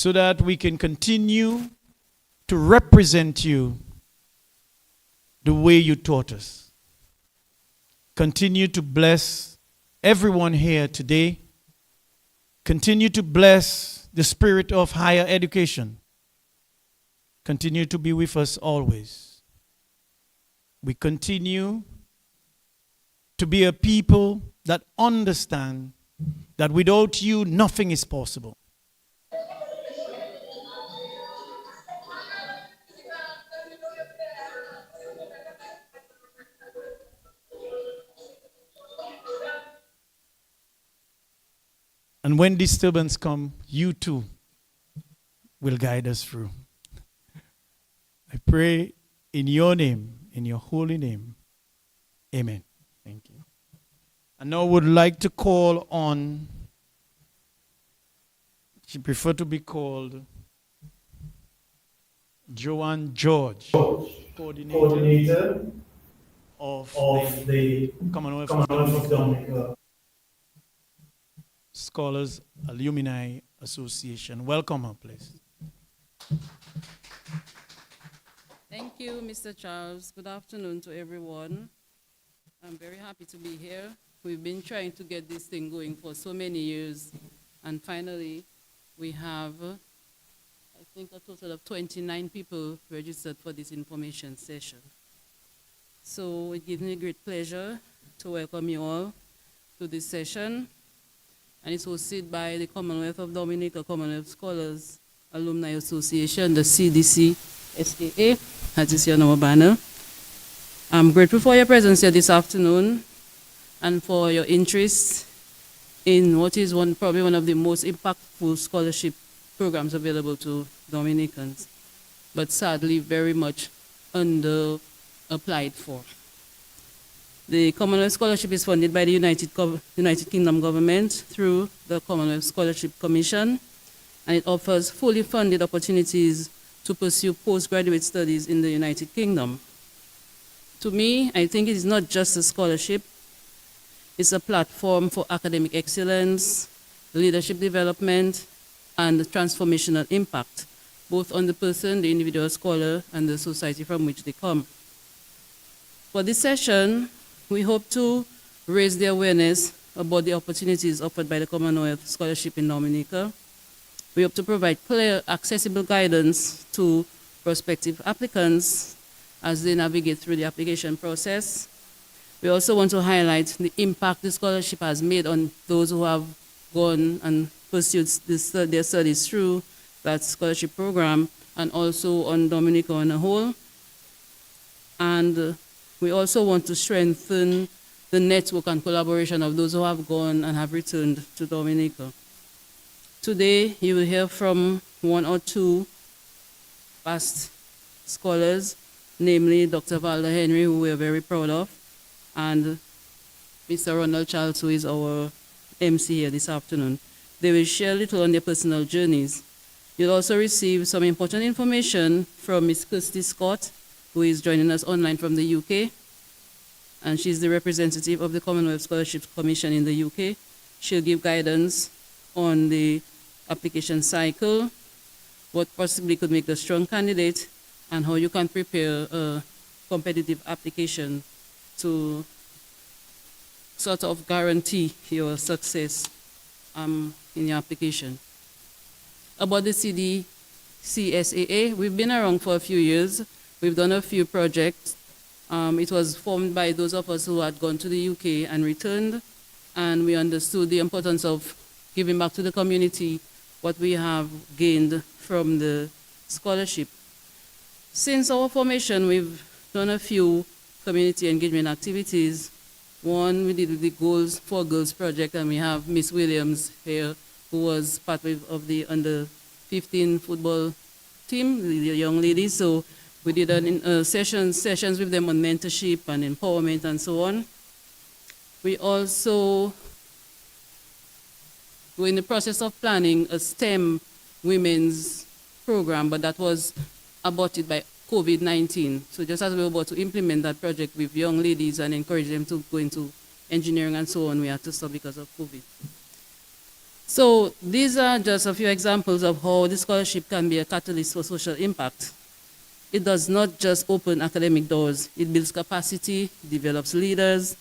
so that we can continue to represent you the way you taught us. Continue to bless everyone here today. Continue to bless the spirit of higher education. Continue to be with us always. We continue to be a people that understand that without you, nothing is possible. And when disturbance come, you too will guide us through. I pray in your name, in your holy name. Amen. Thank you. And now I would like to call on, she prefer to be called Joanne George, coordinator of the Commonwealth of Dominica Scholars Alumni Association. Welcome her, please. Thank you, Mr. Charles. Good afternoon to everyone. I'm very happy to be here. We've been trying to get this thing going for so many years, and finally we have, I think, a total of 29 people registered for this information session. So it gives me great pleasure to welcome you all to this session, and it's hosted by the Commonwealth of Dominica Commonwealth Scholars Alumni Association, the CDC SAA, as you see on our banner. I'm grateful for your presence here this afternoon and for your interest in what is probably one of the most impactful scholarship programs available to Dominicans, but sadly very much under-applied for. The Commonwealth Scholarship is funded by the United Kingdom government through the Commonwealth Scholarship Commission, and it offers fully funded opportunities to pursue postgraduate studies in the United Kingdom. To me, I think it is not just a scholarship, it's a platform for academic excellence, leadership development, and transformational impact, both on the person, the individual scholar, and the society from which they come. For this session, we hope to raise the awareness about the opportunities offered by the Commonwealth Scholarship in Dominica. We hope to provide clear, accessible guidance to prospective applicants as they navigate through the application process. We also want to highlight the impact the scholarship has made on those who have gone and pursued their studies through that scholarship program, and also on Dominica on a whole. And we also want to strengthen the network and collaboration of those who have gone and have returned to Dominica. Today, you will hear from one or two past scholars, namely Dr. Valda Henry, who we are very proud of, and Mr. Ronald Charles, who is our MC here this afternoon. They will share a little on their personal journeys. You'll also receive some important information from Ms. Kirsty Scott, who is joining us online from the UK, and she's the representative of the Commonwealth Scholarship Commission in the UK. She'll give guidance on the application cycle, what possibly could make the strong candidate, and how you can prepare a competitive application to sort of guarantee your success in your application. About the CDCSAA, we've been around for a few years. We've done a few projects. It was formed by those of us who had gone to the UK and returned, and we understood the importance of giving back to the community what we have gained from the scholarship. Since our formation, we've done a few community engagement activities. One we did with the Goals for Girls project, and we have Miss Williams here, who was part of the under-15 football team, the young ladies. So we did sessions with them on mentorship and empowerment and so on. We also were in the process of planning a STEM women's program, but that was aborted by COVID-19. So just as we were about to implement that project with young ladies and encourage them to go into engineering and so on, we had to stop because of COVID. So these are just a few examples of how the scholarship can be a catalyst for social impact. It does not just open academic doors, it builds capacity, develops leaders,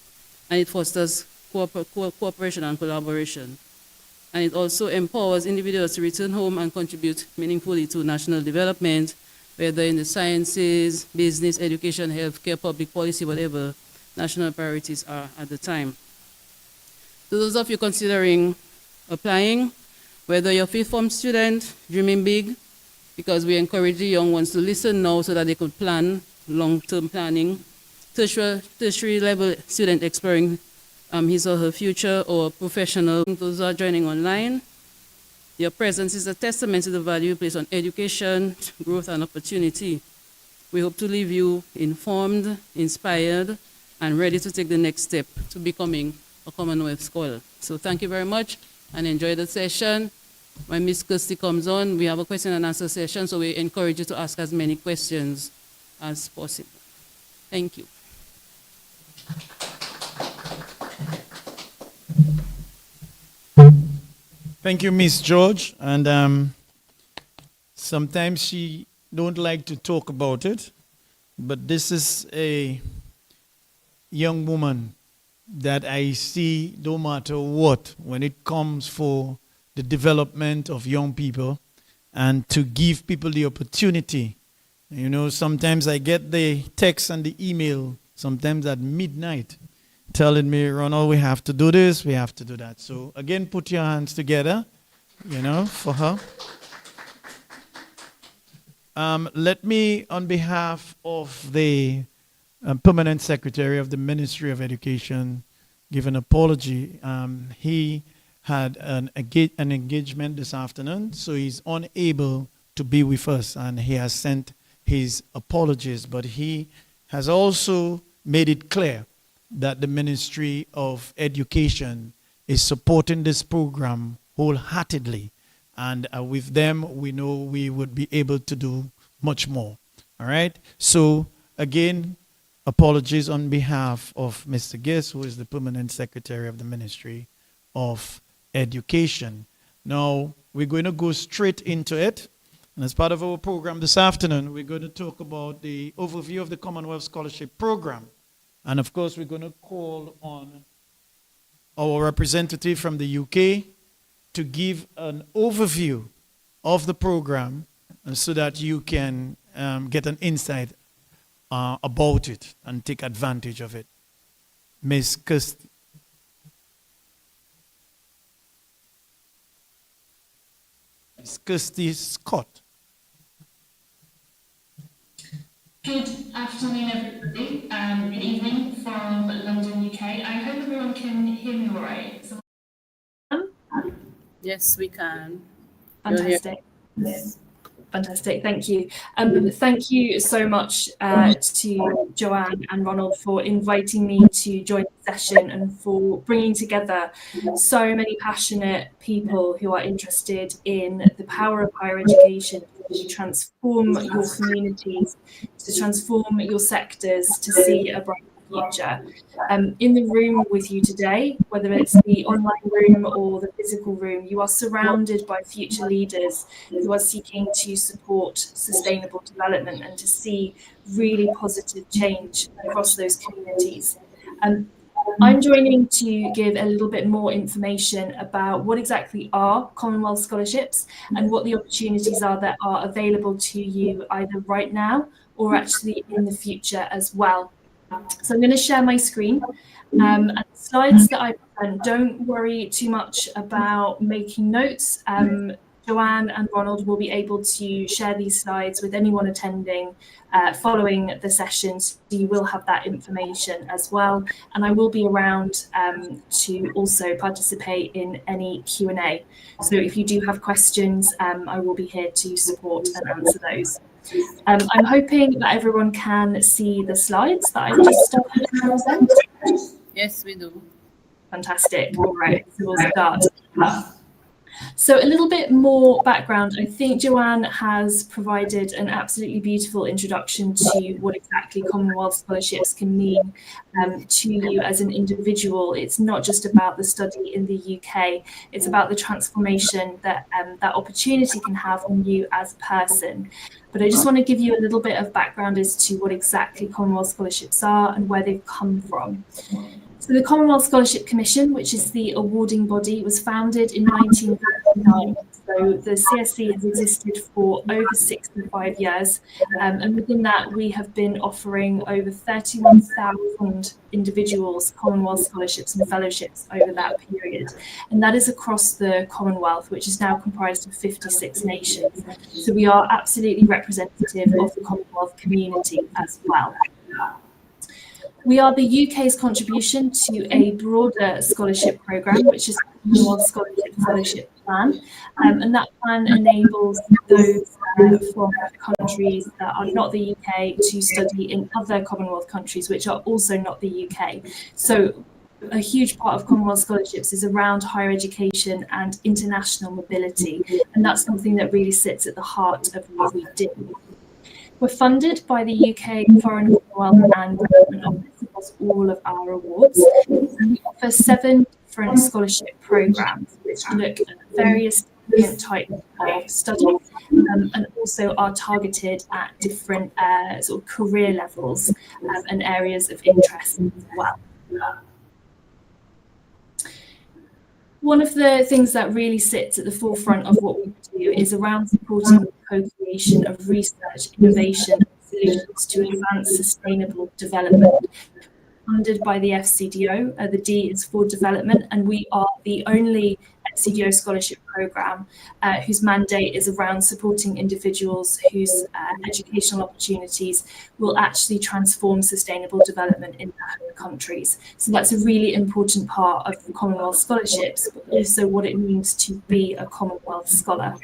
and it fosters cooperation and collaboration. And it also empowers individuals to return home and contribute meaningfully to national development, whether in the sciences, business, education, healthcare, public policy, whatever national priorities are at the time. To those of you considering applying, whether you're a fifth form student, dreaming big, because we encourage the young ones to listen now so that they could plan long-term planning, tertiary level student exploring his or her future, or professional, those who are joining online. Your presence is a testament to the value placed on education, growth, and opportunity. We hope to leave you informed, inspired, and ready to take the next step to becoming a Commonwealth scholar. So thank you very much and enjoy the session. When Ms. Kirsty comes on, we have a question and answer session, so we encourage you to ask as many questions as possible. Thank you. Thank you, Miss George. And sometimes she don't like to talk about it, but this is a young woman that I see no matter what when it comes for the development of young people and to give people the opportunity. You know, sometimes I get the text and the email, sometimes at midnight, telling me, Ronald, we have to do this, we have to do that. So again, put your hands together, you know, for her. Let me, on behalf of the Permanent Secretary of the Ministry of Education, give an apology. He had an engagement this afternoon, so he's unable to be with us, and he has sent his apologies, but he has also made it clear that the Ministry of Education is supporting this program wholeheartedly, and with them we know we would be able to do much more. All right, so again, apologies on behalf of Mr. Giss, who is the Permanent Secretary of the Ministry of Education. Now, we're going to go straight into it. And as part of our program this afternoon, we're going to talk about the overview of the Commonwealth Scholarship Program. And of course, we're going to call on our representative from the UK to give an overview of the program so that you can get an insight about it and take advantage of it. Ms. Kirsty. Ms. Kirsty Scott. Good afternoon, everybody. Good evening from London, UK. I hope everyone can hear me all right. Yes, we can. Fantastic. Fantastic, thank you. Thank you so much to Joanne and Ronald for inviting me to join the session and for bringing together so many passionate people who are interested in the power of higher education to transform your communities, to transform your sectors, to see a brighter future. In the room with you today, whether it's the online room or the physical room, you are surrounded by future leaders who are seeking to support sustainable development and to see really positive change across those communities. I'm joining to give a little bit more information about what exactly are Commonwealth scholarships and what the opportunities are that are available to you either right now or actually in the future as well. So I'm going to share my screen. And the slides that I present, don't worry too much about making notes. Joanne and Ronald will be able to share these slides with anyone attending following the session, so you will have that information as well. And I will be around to also participate in any Q&A. So if you do have questions, I will be here to support and answer those. I'm hoping that everyone can see the slides that I've just started to present. Yes, we do. Fantastic. All right, so we'll start. So a little bit more background. I think Joanne has provided an absolutely beautiful introduction to what exactly Commonwealth scholarships can mean to you as an individual. It's not just about the study in the UK, it's about the transformation that that opportunity can have on you as a person. But I just want to give you a little bit of background as to what exactly Commonwealth scholarships are and where they've come from. So the Commonwealth Scholarship Commission, which is the awarding body, was founded in 1939. So the CSC has existed for over 65 years. And within that, we have been offering over 31,000 individuals Commonwealth scholarships and fellowships over that period. And that is across the Commonwealth, which is now comprised of 56 nations. So we are absolutely representative of the Commonwealth community as well. We are the UK's contribution to a broader scholarship programme, which is the Commonwealth Scholarship Fellowship Plan. And that plan enables those from countries that are not the UK to study in other Commonwealth countries, which are also not the UK. So a huge part of Commonwealth scholarships is around higher education and international mobility. And that's something that really sits at the heart of what we do. We're funded by the UK Foreign Commonwealth and Development Office across all of our awards. And we offer 7 different scholarship programmes which look at various different types of studies and also are targeted at different sort of career levels and areas of interest as well. One of the things that really sits at the forefront of what we do is around supporting the co-creation of research, innovation, and solutions to advance sustainable development. Funded by the FCDO, the D is for development, and we are the only FCDO scholarship programme whose mandate is around supporting individuals whose educational opportunities will actually transform sustainable development in their home countries. So that's a really important part of the Commonwealth scholarships, but also what it means to be a Commonwealth scholar.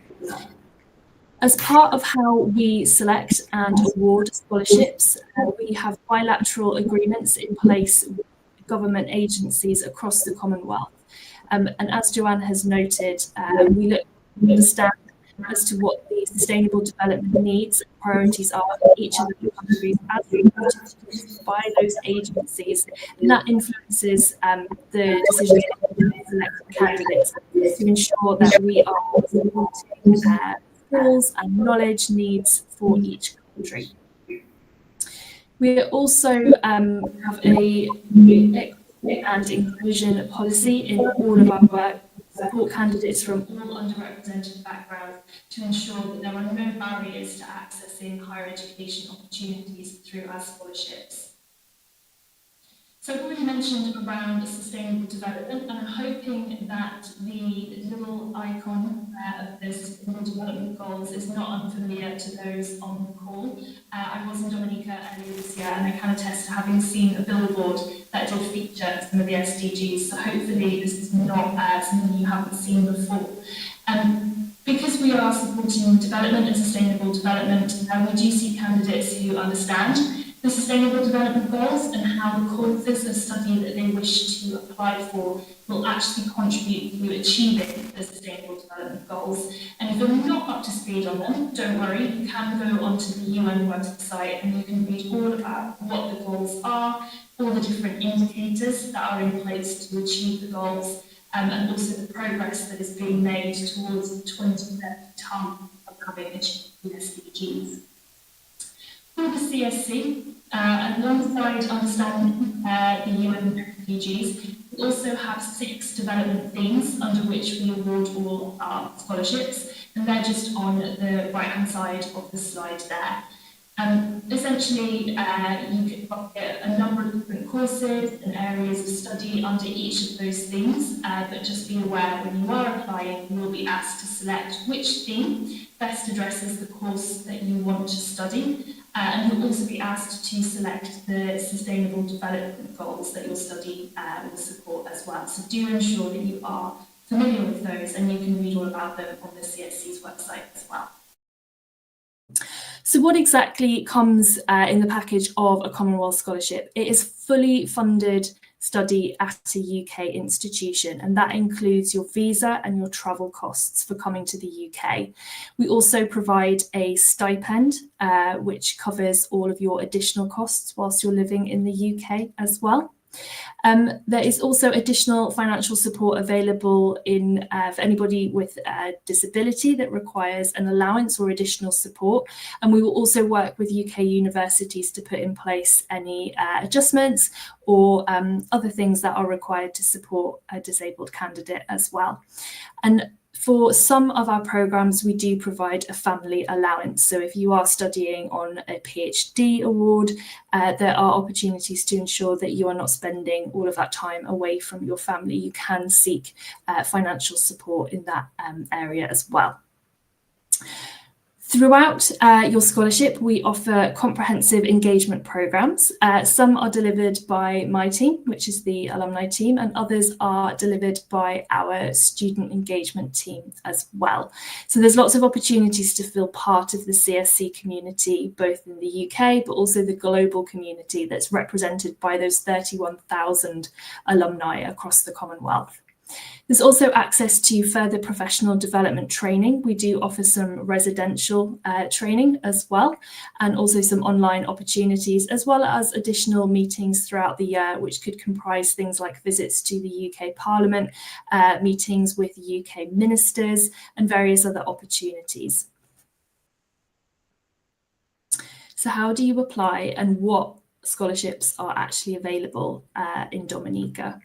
As part of how we select and award scholarships, we have bilateral agreements in place with government agencies across the Commonwealth. And as Joanne has noted, we look to understand as to what the sustainable development needs and priorities are in each of the countries as reported by those agencies. And that influences the decisions to select candidates to ensure that we are supporting skills and knowledge needs for each country. We also have a equity and inclusion policy in all of our work, support candidates from all underrepresented backgrounds to ensure that there are no barriers to accessing higher education opportunities through our scholarships. So I've already mentioned around sustainable development, and I'm hoping that the little icon of the Sustainable Development Goals is not unfamiliar to those on the call. I was in Dominica earlier this year, and I can attest to having seen a billboard that did feature some of the SDGs, so hopefully this is not something you haven't seen before. Because we are supporting development and sustainable development, we do see candidates who understand the Sustainable Development Goals and how the courses of study that they wish to apply for will actually contribute to achieving the Sustainable Development Goals. And if you're not up to speed on them, don't worry, you can go onto the UN website and you can read all about what the goals are, all the different indicators that are in place to achieve the goals, and also the progress that is being made towards the 2030 target of having achieved the SDGs. For the CSC, alongside understanding the UN SDGs, we also have 6 development themes under which we award all our scholarships, and they're just on the right-hand side of the slide there. Essentially, you can get a number of different courses and areas of study under each of those themes, but just be aware when you are applying, you will be asked to select which theme best addresses the course that you want to study. And you'll also be asked to select the Sustainable Development Goals that your study will support as well. So do ensure that you are familiar with those, and you can read all about them on the CSC's website as well. So what exactly comes in the package of a Commonwealth scholarship? It is fully funded study at a UK institution, and that includes your visa and your travel costs for coming to the UK. We also provide a stipend, which covers all of your additional costs whilst you're living in the UK as well. There is also additional financial support available for anybody with a disability that requires an allowance or additional support. And we will also work with UK universities to put in place any adjustments or other things that are required to support a disabled candidate as well. And for some of our programs, we do provide a family allowance. So if you are studying on a PhD award, there are opportunities to ensure that you are not spending all of that time away from your family. You can seek financial support in that area as well. Throughout your scholarship, we offer comprehensive engagement programs. Some are delivered by my team, which is the alumni team, and others are delivered by our student engagement team as well. So there's lots of opportunities to feel part of the CSC community, both in the UK, but also the global community that's represented by those 31,000 alumni across the Commonwealth. There's also access to further professional development training. We do offer some residential training as well, and also some online opportunities, as well as additional meetings throughout the year, which could comprise things like visits to the UK Parliament, meetings with UK ministers, and various other opportunities. So how do you apply, and what scholarships are actually available in Dominica?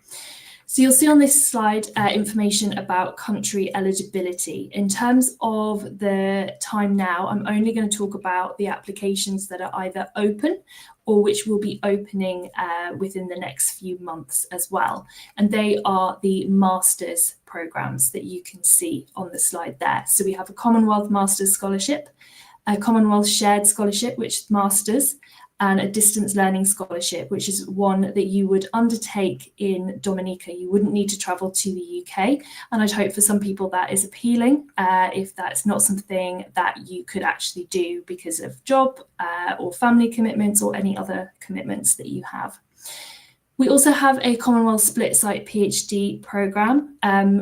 So you'll see on this slide information about country eligibility. In terms of the time now, I'm only going to talk about the applications that are either open or which will be opening within the next few months as well. And they are the Masters programs that you can see on the slide there. So we have a Commonwealth Masters Scholarship, a Commonwealth Shared Scholarship, which is Masters, and a distance learning scholarship, which is one that you would undertake in Dominica. You wouldn't need to travel to the UK. And I'd hope for some people that is appealing if that's not something that you could actually do because of job or family commitments or any other commitments that you have. We also have a Commonwealth Split Site PhD programme.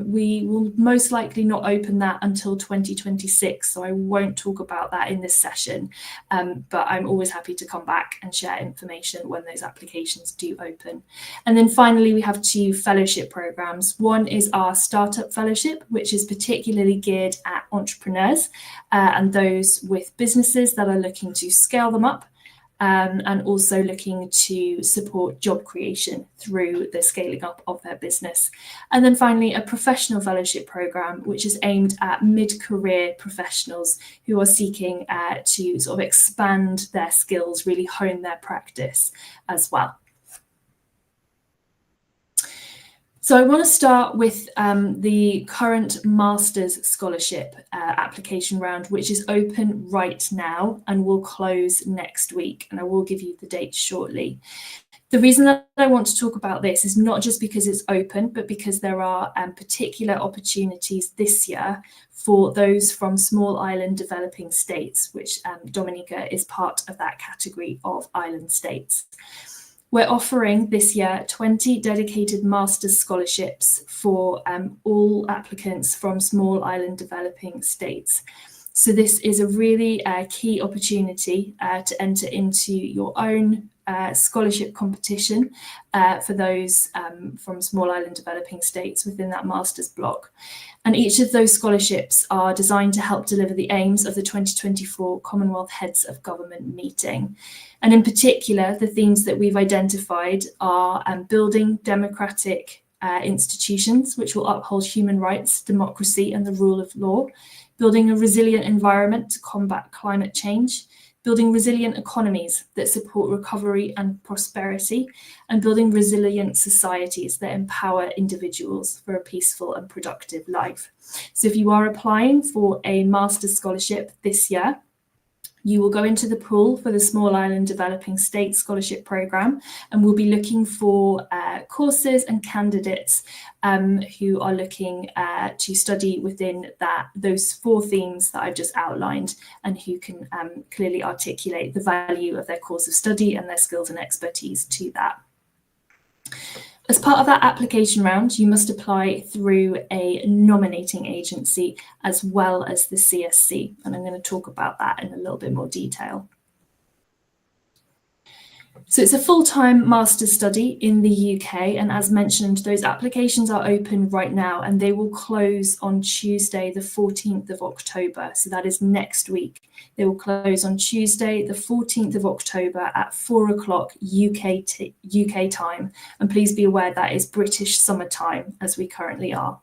We will most likely not open that until 2026, so I won't talk about that in this session, but I'm always happy to come back and share information when those applications do open. And then finally, we have two fellowship programmes. One is our Startup Fellowship, which is particularly geared at entrepreneurs and those with businesses that are looking to scale them up, and also looking to support job creation through the scaling up of their business. And then finally, a professional fellowship programme, which is aimed at mid-career professionals who are seeking to sort of expand their skills, really hone their practice as well. So I want to start with the current Masters Scholarship application round, which is open right now and will close next week. And I will give you the date shortly. The reason that I want to talk about this is not just because it's open, but because there are particular opportunities this year for those from small island developing states, which Dominica is part of that category of island states. We're offering this year 20 dedicated master's scholarships for all applicants from small island developing states. So this is a really key opportunity to enter into your own scholarship competition for those from small island developing states within that master's block. And each of those scholarships are designed to help deliver the aims of the 2024 Commonwealth Heads of Government meeting. And in particular, the themes that we've identified are building democratic institutions which will uphold human rights, democracy and the rule of law, building a resilient environment to combat climate change, building resilient economies that support recovery and prosperity, and building resilient societies that empower individuals for a peaceful and productive life. So if you are applying for a master's scholarship this year, you will go into the pool for the Small Island Developing State Scholarship Programme, and we'll be looking for courses and candidates who are looking to study within those four themes that I've just outlined, and who can clearly articulate the value of their course of study and their skills and expertise to that. As part of that application round, you must apply through a nominating agency as well as the CSC, and I'm going to talk about that in a little bit more detail. So it's a full-time master's study in the UK, and as mentioned, those applications are open right now and they will close on Tuesday, the 14th of October. So that is next week. They will close on Tuesday, the 14th of October at 4 o'clock UK time. And please be aware that is British summer time, as we currently are.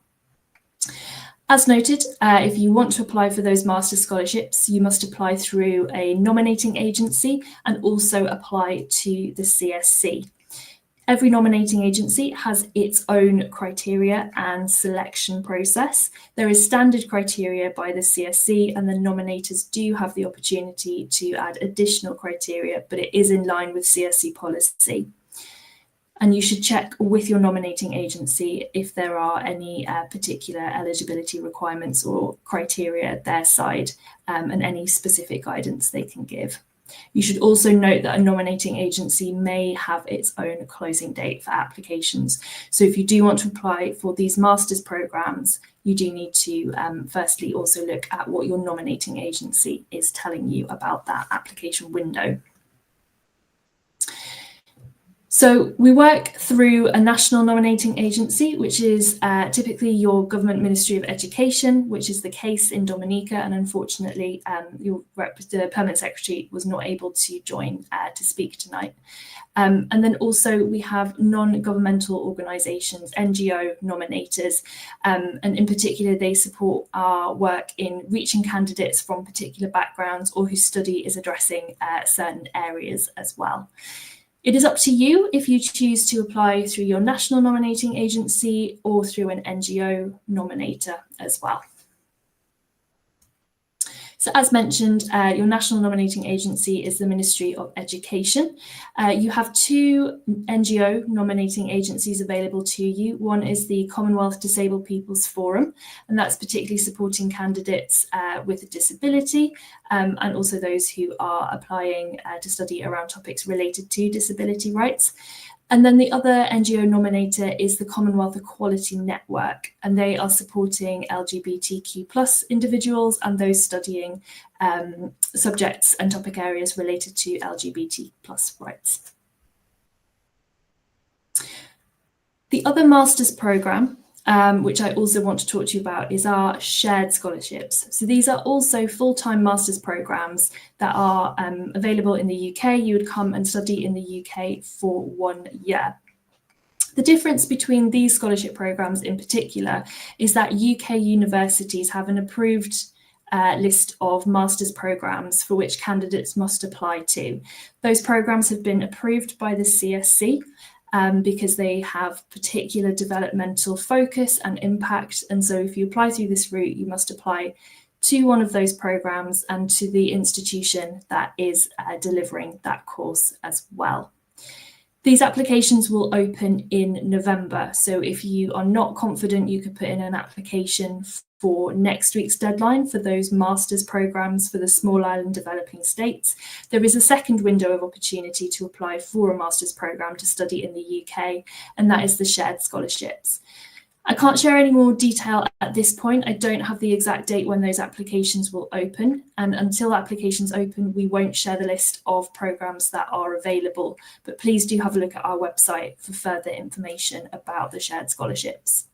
As noted, if you want to apply for those master's scholarships, you must apply through a nominating agency and also apply to the CSC. Every nominating agency has its own criteria and selection process. There is standard criteria by the CSC, and the nominators do have the opportunity to add additional criteria, but it is in line with CSC policy. And you should check with your nominating agency if there are any particular eligibility requirements or criteria at their side, and any specific guidance they can give. You should also note that a nominating agency may have its own closing date for applications. So if you do want to apply for these master's programs, you do need to firstly also look at what your nominating agency is telling you about that application window. So we work through a national nominating agency, which is typically your Government Ministry of Education, which is the case in Dominica, and unfortunately the Permanent Secretary was not able to join to speak tonight. And then also we have non-governmental organisations, NGO nominators, and in particular they support our work in reaching candidates from particular backgrounds or whose study is addressing certain areas as well. It is up to you if you choose to apply through your national nominating agency or through an NGO nominator as well. So as mentioned, your national nominating agency is the Ministry of Education. You have two NGO nominating agencies available to you. One is the Commonwealth Disabled People's Forum, and that's particularly supporting candidates with a disability, and also those who are applying to study around topics related to disability rights. And then the other NGO nominator is the Commonwealth Equality Network, and they are supporting LGBTQ+ individuals and those studying subjects and topic areas related to LGBT+ rights. The other master's programme, which I also want to talk to you about, is our shared scholarships. So these are also full-time master's programmes that are available in the UK. You would come and study in the UK for 1 year. The difference between these scholarship programmes in particular is that UK universities have an approved list of master's programmes for which candidates must apply to. Those programmes have been approved by the CSC, because they have particular developmental focus and impact. And so if you apply through this route, you must apply to one of those programs and to the institution that is delivering that course as well. These applications will open in November. So if you are not confident, you could put in an application for next week's deadline for those master's programs for the small island developing states. There is a second window of opportunity to apply for a master's program to study in the UK, and that is the shared scholarships. I can't share any more detail at this point. I don't have the exact date when those applications will open, and until applications open, we won't share the list of programs that are available, but please do have a look at our website for further information about the shared scholarships.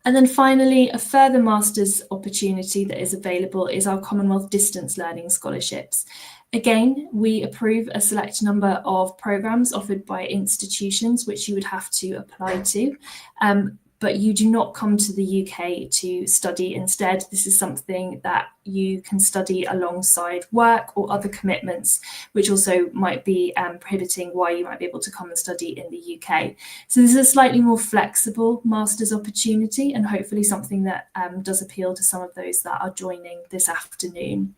And then finally, a further master's opportunity that is available is our Commonwealth Distance Learning Scholarships. Again, we approve a select number of programmes offered by institutions which you would have to apply to, but you do not come to the UK to study instead. This is something that you can study alongside work or other commitments, which also might be prohibiting why you might be able to come and study in the UK. So this is a slightly more flexible master's opportunity, and hopefully something that does appeal to some of those that are joining this afternoon.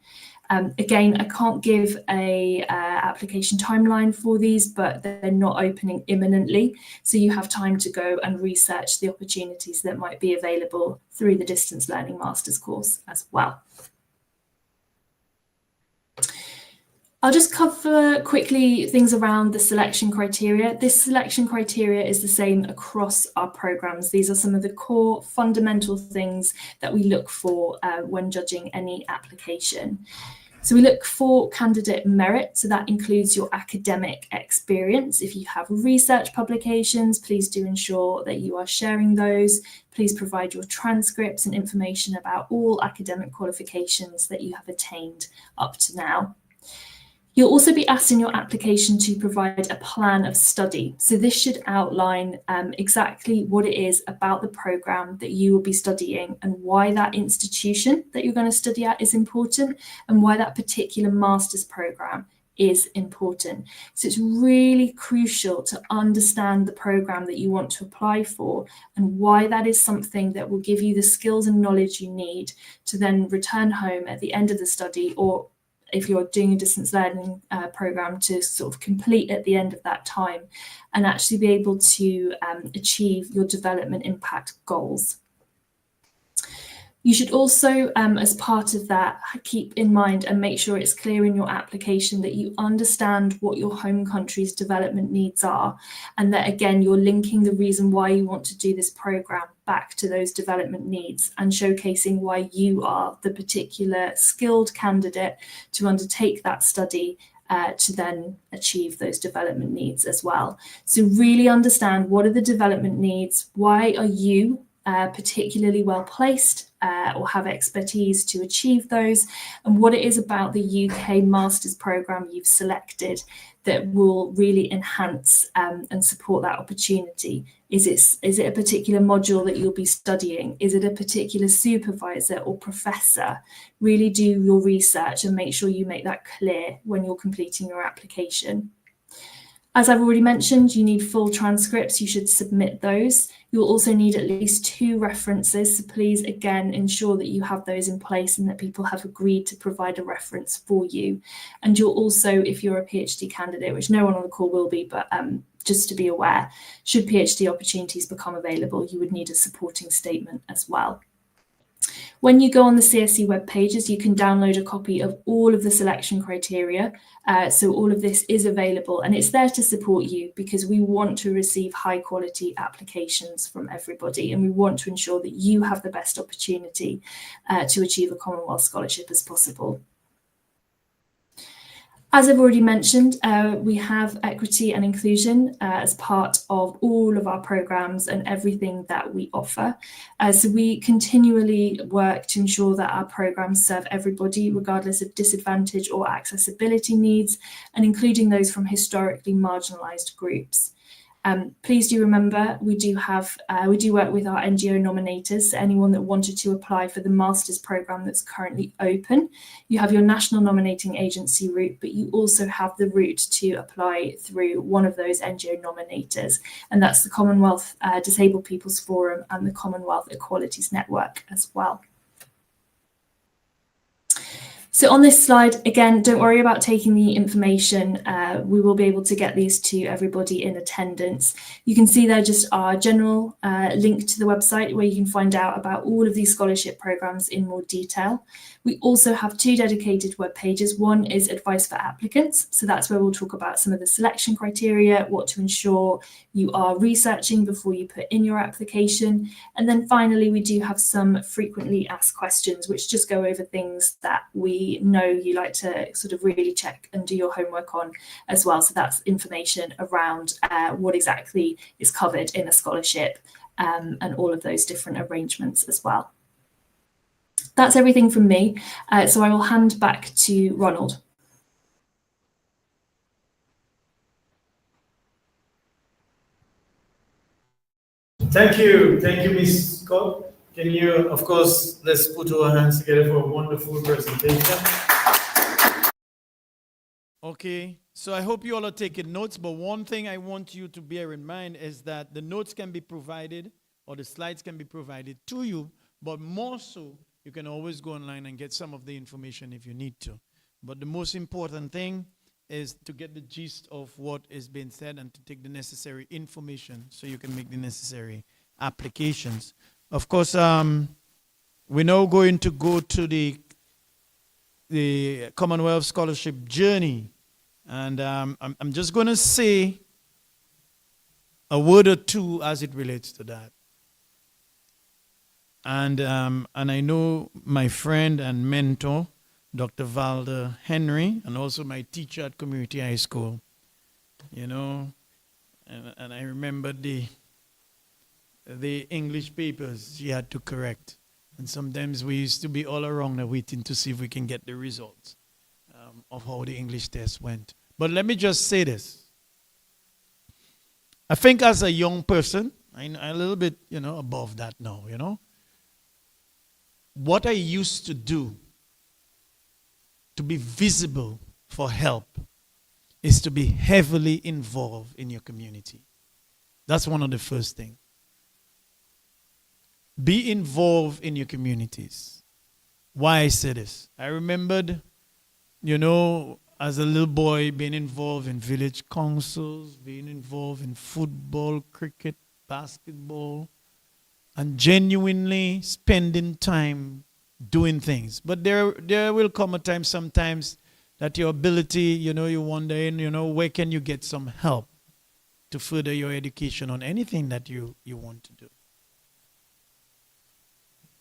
Again, I can't give a application timeline for these, but they're not opening imminently. So you have time to go and research the opportunities that might be available through the Distance Learning Masters course as well. I'll just cover quickly things around the selection criteria. This selection criteria is the same across our programs. These are some of the core fundamental things that we look for when judging any application. So we look for candidate merit, so that includes your academic experience. If you have research publications, please do ensure that you are sharing those. Please provide your transcripts and information about all academic qualifications that you have attained up to now. You'll also be asked in your application to provide a plan of study. So this should outline exactly what it is about the programme that you will be studying and why that institution that you're going to study at is important and why that particular master's programme is important. So it's really crucial to understand the programme that you want to apply for and why that is something that will give you the skills and knowledge you need to then return home at the end of the study, or if you're doing a distance learning program, to sort of complete at the end of that time and actually be able to achieve your development impact goals. You should also, as part of that, keep in mind and make sure it's clear in your application that you understand what your home country's development needs are, and that again, you're linking the reason why you want to do this program back to those development needs and showcasing why you are the particular skilled candidate to undertake that study to then achieve those development needs as well. So really understand what are the development needs, why are you particularly well placed or have expertise to achieve those, and what it is about the UK Masters programme you've selected that will really enhance and support that opportunity. Is it a particular module that you'll be studying? Is it a particular supervisor or professor? Really do your research and make sure you make that clear when you're completing your application. As I've already mentioned, you need full transcripts. You should submit those. You'll also need at least 2 references. So please, again, ensure that you have those in place and that people have agreed to provide a reference for you. And you'll also, if you're a PhD candidate, which no one on the call will be, but just to be aware, should PhD opportunities become available, you would need a supporting statement as well. When you go on the CSE web pages, you can download a copy of all of the selection criteria. So all of this is available and it's there to support you because we want to receive high quality applications from everybody, and we want to ensure that you have the best opportunity to achieve a Commonwealth scholarship as possible. As I've already mentioned, we have equity and inclusion as part of all of our programs and everything that we offer. So we continually work to ensure that our programs serve everybody, regardless of disadvantage or accessibility needs, and including those from historically marginalised groups. Please do remember, we do work with our NGO nominators. So anyone that wanted to apply for the master's programme that's currently open, you have your national nominating agency route, but you also have the route to apply through one of those NGO nominators, and that's the Commonwealth Disabled People's Forum and the Commonwealth Equalities Network as well. So on this slide, again, don't worry about taking the information. We will be able to get these to everybody in attendance. You can see there just our general link to the website where you can find out about all of these scholarship programs in more detail. We also have 2 dedicated web pages. One is advice for applicants. So that's where we'll talk about some of the selection criteria, what to ensure you are researching before you put in your application. And then finally, we do have some frequently asked questions, which just go over things that we know you like to sort of really check and do your homework on as well. So that's information around what exactly is covered in a scholarship and all of those different arrangements as well. That's everything from me. So I will hand back to Ronald. Thank you, Ms. Scott. Can you, of course, let's put our hands together for a wonderful presentation. Okay, so I hope you all are taking notes, but one thing I want you to bear in mind is that the notes can be provided or the slides can be provided to you, but more so, you can always go online and get some of the information if you need to. But the most important thing is to get the gist of what is being said and to take the necessary information so you can make the necessary applications. Of course, we're now going to go to the the Commonwealth scholarship journey. And I'm just going to say a word or two as it relates to that. And I know my friend and mentor, Dr. Valder Henry, and also my teacher at Community High School, you know, and I remember the English papers she had to correct. And sometimes we used to be all around there waiting to see if we can get the results of how the English test went. But let me just say this. I think as a young person, I'm a little bit, above that now, What I used to do to be visible for help is to be heavily involved in your community. That's one of the first things. Be involved in your communities. Why I say this? I remembered, as a little boy being involved in village councils, being involved in football, cricket, basketball, and genuinely spending time doing things. But there will come a time sometimes that your ability, you wonder, where can you get some help to further your education on anything that you want to do.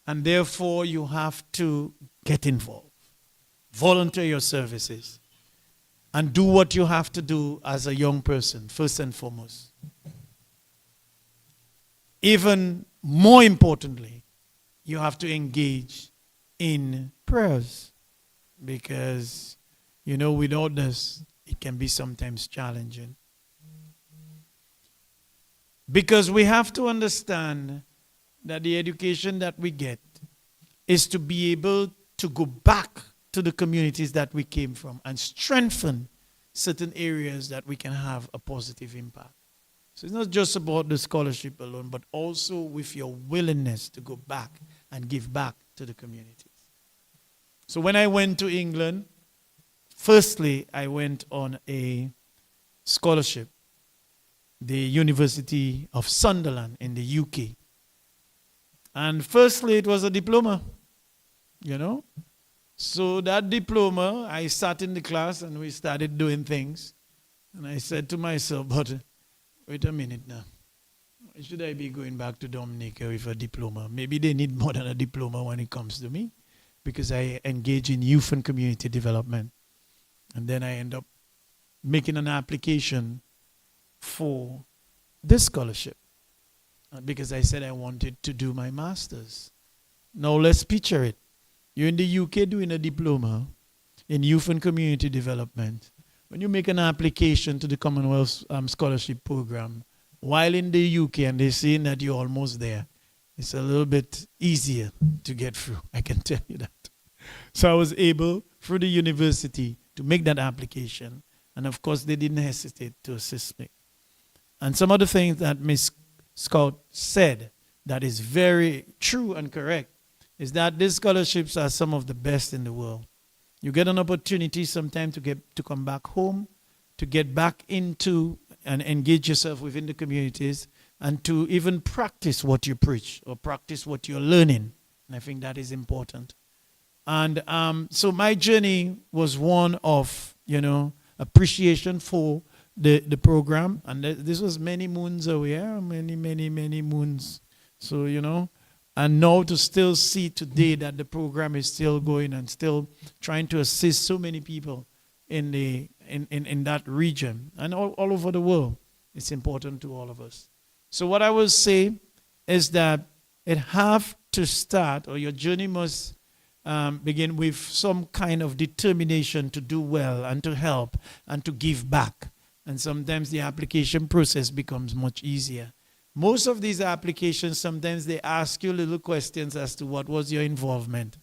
And therefore, you have to get involved, volunteer your services, and do what you have to do as a young person, first and foremost. Even more importantly, you have to engage in prayers because, without this, it can be sometimes challenging. Because we have to understand that the education that we get is to be able to go back to the communities that we came from and strengthen certain areas that we can have a positive impact. So it's not just about the scholarship alone, but also with your willingness to go back and give back to the communities. So when I went to England, firstly, I went on a scholarship, the University of Sunderland in the UK. And firstly, it was a diploma, So that diploma, I sat in the class and we started doing things. And I said to myself, but wait a minute now. Why should I be going back to Dominica with a diploma? Maybe they need more than a diploma when it comes to me, because I engage in youth and community development. And then I end up making an application for this scholarship because I said I wanted to do my master's. Now let's picture it. You're in the UK doing a diploma in youth and community development. When you make an application to the Commonwealth scholarship program, while in the UK and they're saying that you're almost there, it's a little bit easier to get through. I can tell you that. So I was able, through the university, to make that application. And of course, they didn't hesitate to assist me. And some of the things that Ms. Scott said that is very true and correct is that these scholarships are some of the best in the world. You get an opportunity sometime to come back home, to get back into and engage yourself within the communities, and to even practice what you preach or practice what you're learning. And I think that is important. And so my journey was one of, appreciation for the program. And this was many moons away, many moons. So, and now to still see today that the program is still going and still trying to assist so many people in that region and all over the world. It's important to all of us. So what I will say is that it have to start, or your journey must begin with some kind of determination to do well and to help and to give back. And sometimes the application process becomes much easier. Most of these applications, sometimes they ask you little questions as to what was your involvement.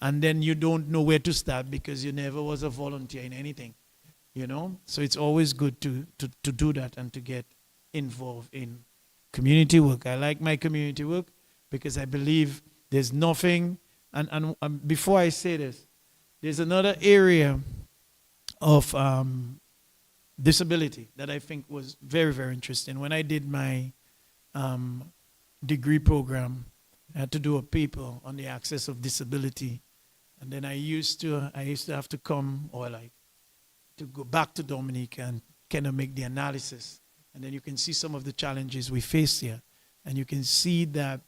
And then you don't know where to start because you never was a volunteer in anything, So it's always good to do that and to get involved in community work. I like my community work because I believe there's nothing, and before I say this, there's another area of disability that I think was very, very interesting. When I did my degree program, I had to do a paper on the access of disability And then I used to have to come, or like to go back to Dominica and kind of make the analysis. And then you can see some of the challenges we face here. And you can see that,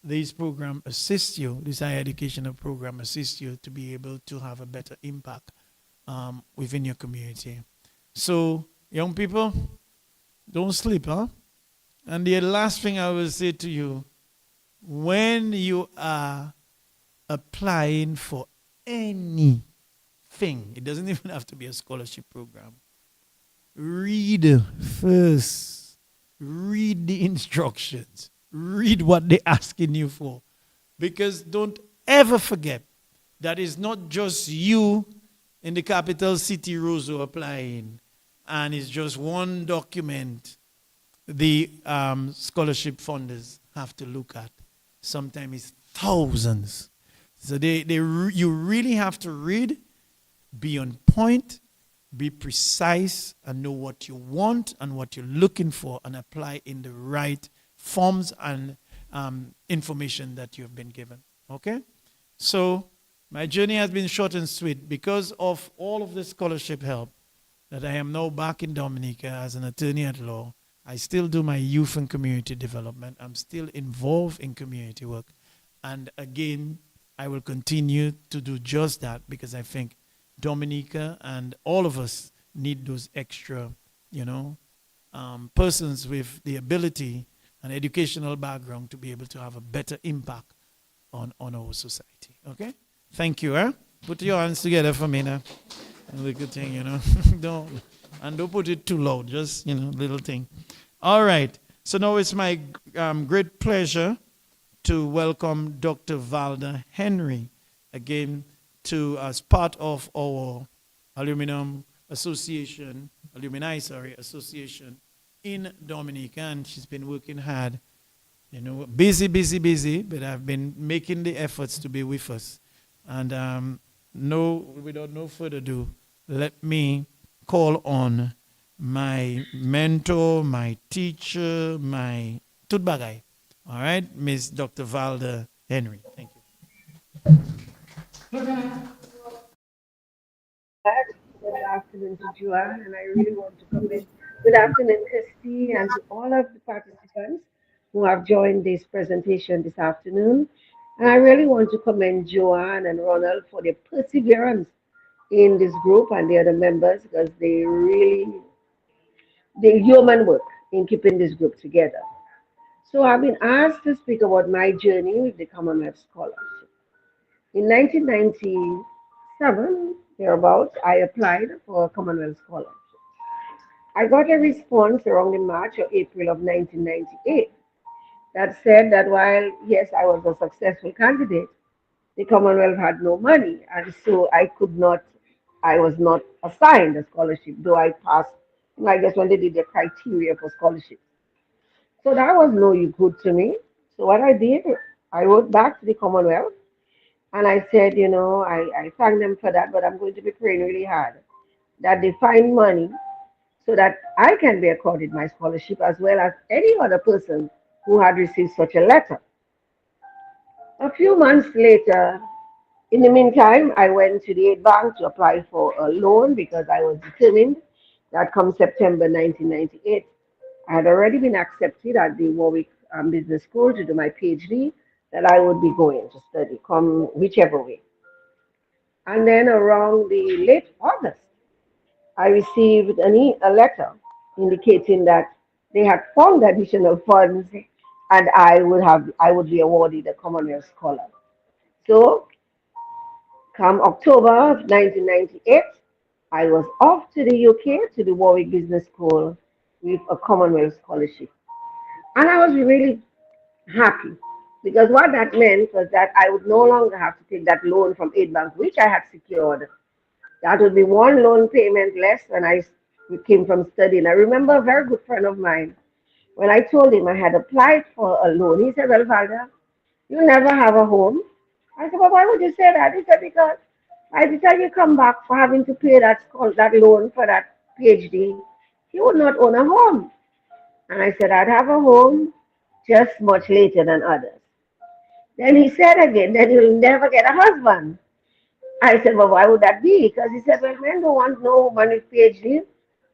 these program assist you, this higher educational program assist you to be able to have a better impact within your community. So, young people, don't sleep, huh? And the last thing I will say to you, when you are applying for anything, it doesn't even have to be a scholarship program. Read first. Read the instructions. Read what they're asking you for. Because don't ever forget that it's not just you in the capital city, Roseau, applying, and it's just one document the scholarship funders have to look at. Sometimes it's thousands. So you really have to read, be on point, be precise, and know what you want and what you're looking for, and apply in the right forms and information that you've been given. Okay? So my journey has been short and sweet because of all of the scholarship help that I am now back in Dominica as an attorney at law. I still do my youth and community development. I'm still involved in community work. And again, I will continue to do just that because I think Dominica and all of us need those extra, persons with the ability and educational background to be able to have a better impact on our society. Okay? Thank you. Put your hands together for me now. Little thing, don't put it too loud. Just, little thing. All right. So now it's my great pleasure to welcome Dr. Valda Henry again as part of our alumni association in Dominica, and she's been working hard, busy, but I've been making the efforts to be with us. And without no further ado, let me call on my mentor, my teacher, my tutbagay. All right, Miss Dr. Valda Henry. Thank you. Good afternoon to Joanne, and I really want to commend. Good afternoon, Christy, and to all of the participants who have joined this presentation this afternoon. And I really want to commend Joanne and Ronald for their perseverance in this group and the other members because they human work in keeping this group together. So I've been asked to speak about my journey with the Commonwealth Scholarship. In 1997, thereabouts, I applied for a Commonwealth Scholarship. I got a response around in March or April of 1998 that said that while, yes, I was a successful candidate, the Commonwealth had no money, and so I was not assigned a scholarship, though I passed, I guess when they did the criteria for scholarship. So that was no good to me. So what I did, I wrote back to the Commonwealth and I said, I thank them for that, but I'm going to be praying really hard that they find money so that I can be accorded my scholarship as well as any other person who had received such a letter. A few months later, in the meantime, I went to the aid bank to apply for a loan because I was determined that come September 1998, I had already been accepted at the Warwick Business School to do my PhD, that I would be going to study, come whichever way. And then around the late August, I received a letter indicating that they had found additional funds and I would be awarded a Commonwealth Scholar. So come October of 1998, I was off to the UK to the Warwick Business School with a Commonwealth scholarship. And I was really happy because what that meant was that I would no longer have to take that loan from Aid Bank, which I had secured. That would be one loan payment less when I came from studying. I remember a very good friend of mine, when I told him I had applied for a loan, he said, "Well, Valda, you never have a home." I said, "But why would you say that?" He said, "Because by the time you come back for having to pay that loan for that PhD, you would not own a home." And I said, "I'd have a home just much later than others." Then he said again, then you'll never get a husband. I said, well, why would that be? Because he said, well, men don't want no woman with PhD.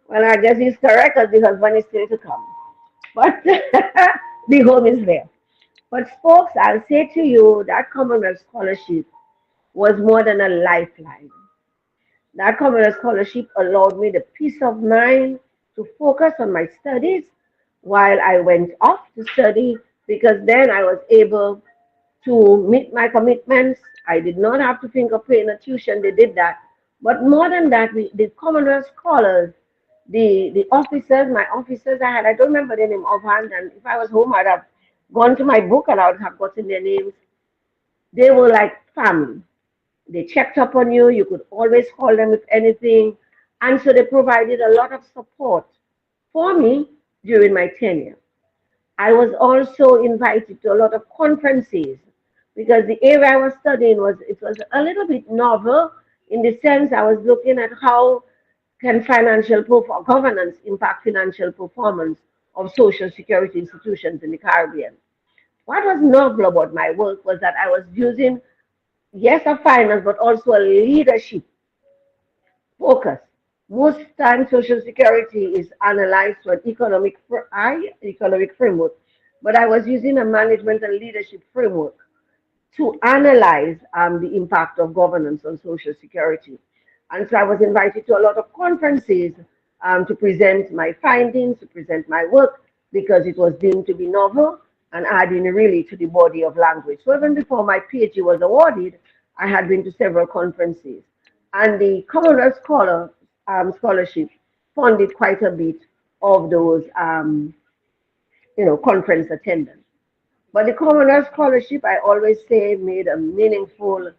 Well, I guess he's correct because the husband is still to come. But the home is there. But folks, I'll say to you that Commonwealth scholarship was more than a lifeline. That Commonwealth scholarship allowed me the peace of mind to focus on my studies while I went off to study because then I was able to meet my commitments. I did not have to think of paying a tuition, they did that. But more than that, the Commonwealth scholars, the officers, my officers I don't remember their name offhand, and if I was home, I'd have gone to my book and I would have gotten their names. They were like family. They checked up on you. You could always call them with anything. And so they provided a lot of support for me during my tenure. I was also invited to a lot of conferences because the area I was studying was a little bit novel in the sense I was looking at how can governance impact financial performance of social security institutions in the Caribbean. What was novel about my work was that I was using, yes, a finance, but also a leadership focus. Most times, Social Security is analyzed through an economic framework, but I was using a management and leadership framework to analyze the impact of governance on Social Security. And so I was invited to a lot of conferences to present my findings, to present my work, because it was deemed to be novel and adding really to the body of language. So even before my PhD was awarded, I had been to several conferences. And the Commonwealth Scholarship funded quite a bit of those, conference attendance. But the Commonwealth Scholarship, I always say, made a meaningful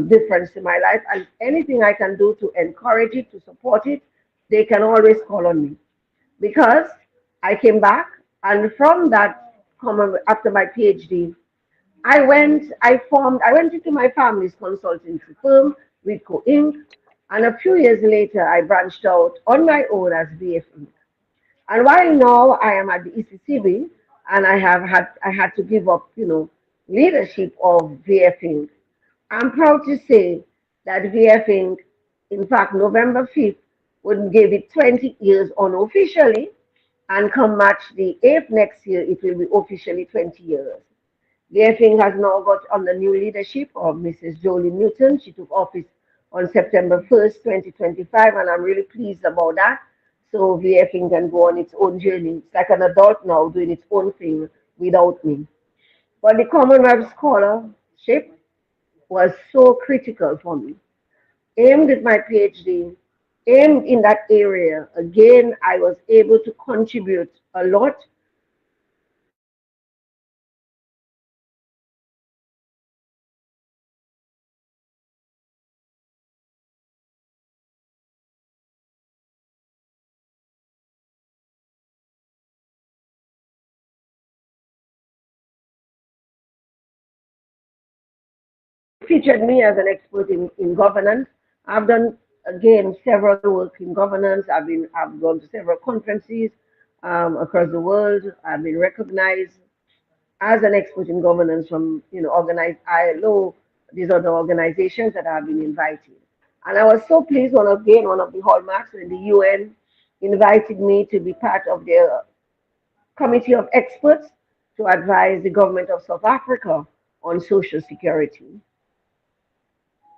difference in my life. And anything I can do to encourage it, to support it, they can always call on me. Because I came back, and from that, after my PhD, I went into my family's consultancy firm, Rico Inc., and a few years later, I branched out on my own as VF. And while now I am at the ECCB and I had to give up, leadership of VF. I'm proud to say that VF, in fact, November 5th would give it 20 years unofficially, and come March the 8th next year, it will be officially 20 years. VF has now got under new leadership of Mrs. Jolie Newton. She took office on September 1st, 2025, and I'm really pleased about that. So VF can go on its own journey. It's like an adult now doing its own thing without me. But the Commonwealth Scholarship was so critical for me. Aimed at my PhD, aimed in that area, again, I was able to contribute a lot. Featured me as an expert in governance. I've done again several work in governance. I've gone to several conferences across the world. I've been recognized as an expert in governance from organized ILO, these other organizations that have been invited. And I was so pleased when again one of the hallmarks when the UN invited me to be part of their committee of experts to advise the government of South Africa on social security.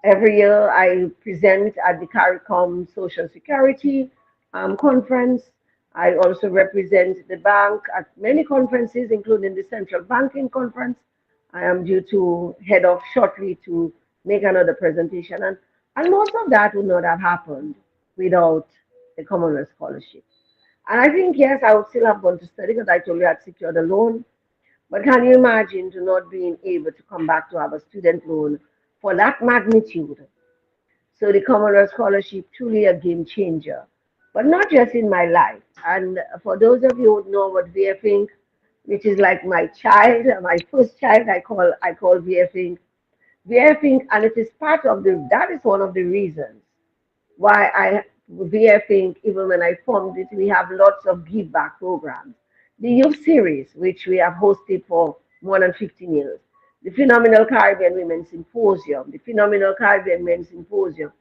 Every year I present at the CARICOM Social Security conference. I also represent the bank at many conferences, including the Central Banking Conference. I am due to head off shortly to make another presentation. And most of that would not have happened without the Commonwealth Scholarship. And I think, yes, I would still have gone to study because I told you I'd secured a loan. But can you imagine to not being able to come back to have a student loan for that magnitude? So the Commonwealth Scholarship truly a game changer, but not just in my life. And for those of you who know what VF Inc., which is like my child, my first child, I call VF Inc. VF Inc. And it is part of that is one of the reasons why VF Inc., even when I formed it, we have lots of give back programs. The youth series, which we have hosted for more than 15 years. the Phenomenal Caribbean Women Symposium, the Phenomenal Caribbean Men Symposium.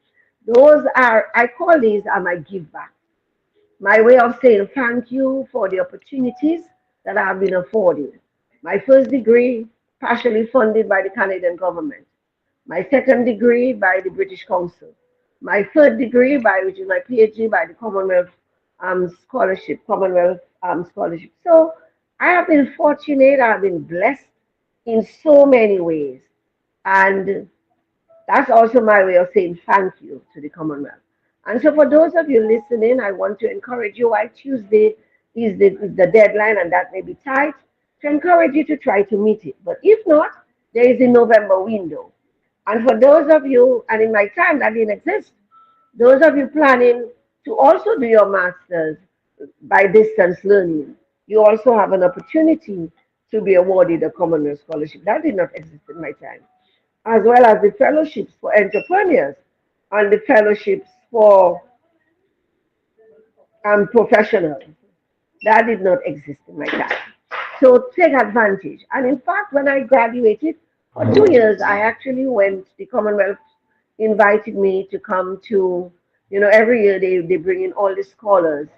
Those are, I call these are my give back, my way of saying thank you for the opportunities that I have been afforded. My first degree, partially funded by the Canadian government. My second degree by the British Council. My third degree, which is my PhD, by the Commonwealth Scholarship, Commonwealth Scholarship. So I have been fortunate, I have been blessed in so many ways. And that's also my way of saying thank you to the Commonwealth. And so, for those of you listening, I want to encourage you. While Tuesday is the deadline, and that may be tight, to encourage you to try to meet it. But if not, there is a November window. And for those of you, and in my time that didn't exist, those of you planning to also do your master's by distance learning, you also have an opportunity to be awarded a Commonwealth Scholarship. That did not exist in my time, as well as the fellowships for entrepreneurs and the fellowships for professionals. That did not exist in my time. So take advantage. And in fact, when I graduated for 2 years, I actually went, the Commonwealth invited me to come to, every year they bring in all the scholars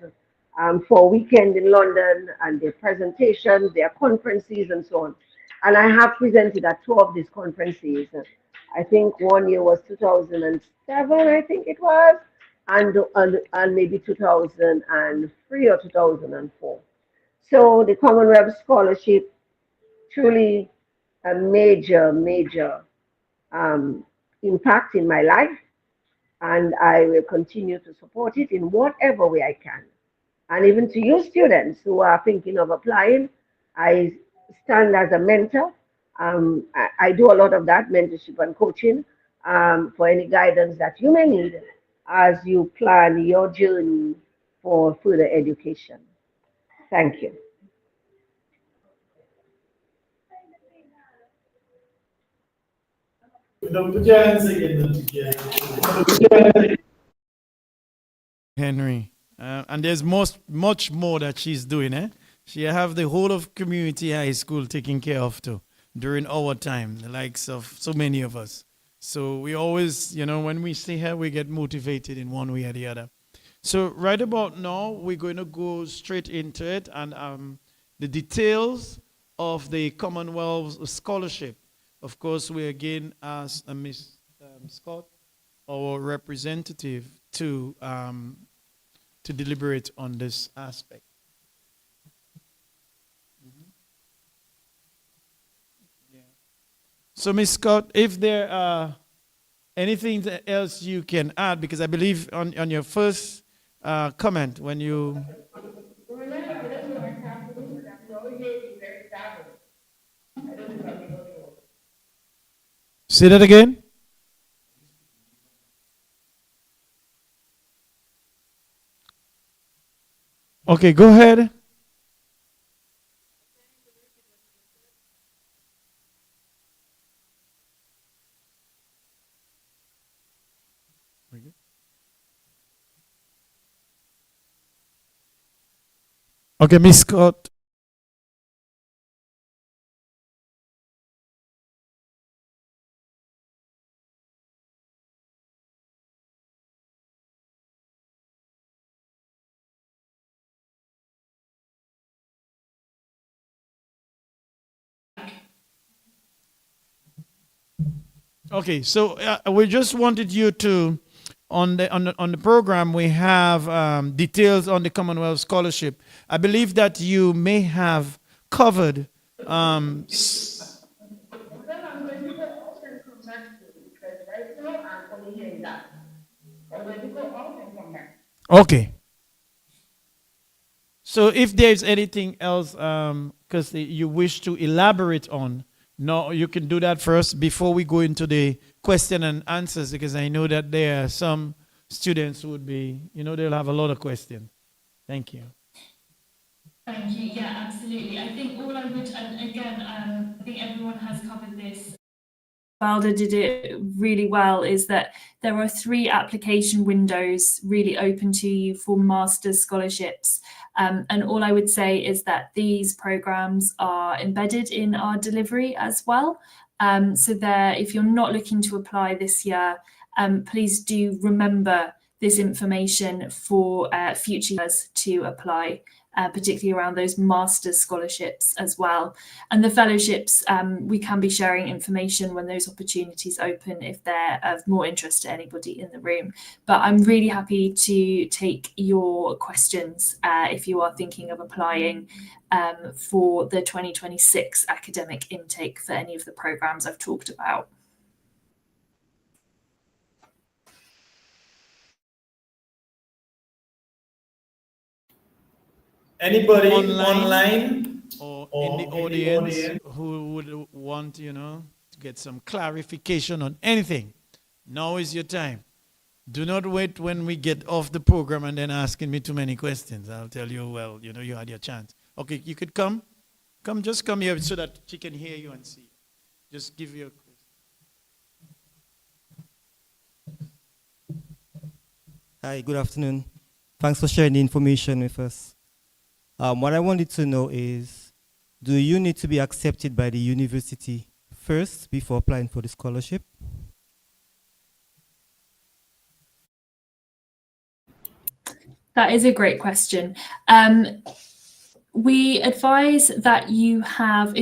for a weekend in London and their presentations, their conferences, and so on. And I have presented at two of these conferences. I think one year was 2007, I think it was, and maybe 2003 or 2004. So the Commonwealth Scholarship, truly a major, major um, impact in my life, and I will continue to support it in whatever way I can. And even to you students who are thinking of applying, I stand as a mentor. I do a lot of that, mentorship and coaching, for any guidance that you may need as you plan your journey for further education. Thank you. Henry. And there's much more that she's doing, eh? She have the whole of community high school taken care of too during our time, the likes of so many of us. So we always, when we see her, we get motivated in one way or the other. So right about now, we're going to go straight into it and the details of the Commonwealth Scholarship. Of course, we again ask Miss Scott, our representative, to deliberate on this aspect. Yeah. So, Ms. Scott, if there are anything else you can add, because I believe on your first comment when you. Say that again. Okay, go ahead. Okay, Miss Scott. Okay, so we just wanted you to, on the program, we have details on the Commonwealth Scholarship. I believe that you may have covered. Okay. So if there's anything else, because you wish to elaborate on, no, you can do that first before we go into the question and answers, because I know that there are some students who would be, they'll have a lot of questions. Thank you. Thank you. Yeah, absolutely. I think all I would, and again, I think everyone has covered this. Balder did it really well, is that there are 3 application windows really open to you for master's scholarships. And all I would say is that these programs are embedded in our delivery as well. So there, if you're not looking to apply this year, please do remember this information for future years to apply, particularly around those master's scholarships as well. And the fellowships, we can be sharing information when those opportunities open if they're of more interest to anybody in the room. But I'm really happy to take your questions if you are thinking of applying for the 2026 academic intake for any of the programs I've talked about. Anybody Online online or in the or in the audience audience? who would want, to get some clarification on anything, now is your time. Do not wait when we get off the program and then asking me too many questions. I'll tell you, well, you had your chance. Okay, you could come. Just come here so that she can hear you and see. Just give you a question. Hi, good afternoon. Thanks for sharing the information with us. What I wanted to know is, do you need to be accepted by the university first before applying for the scholarship? That is a great question. We advise that you have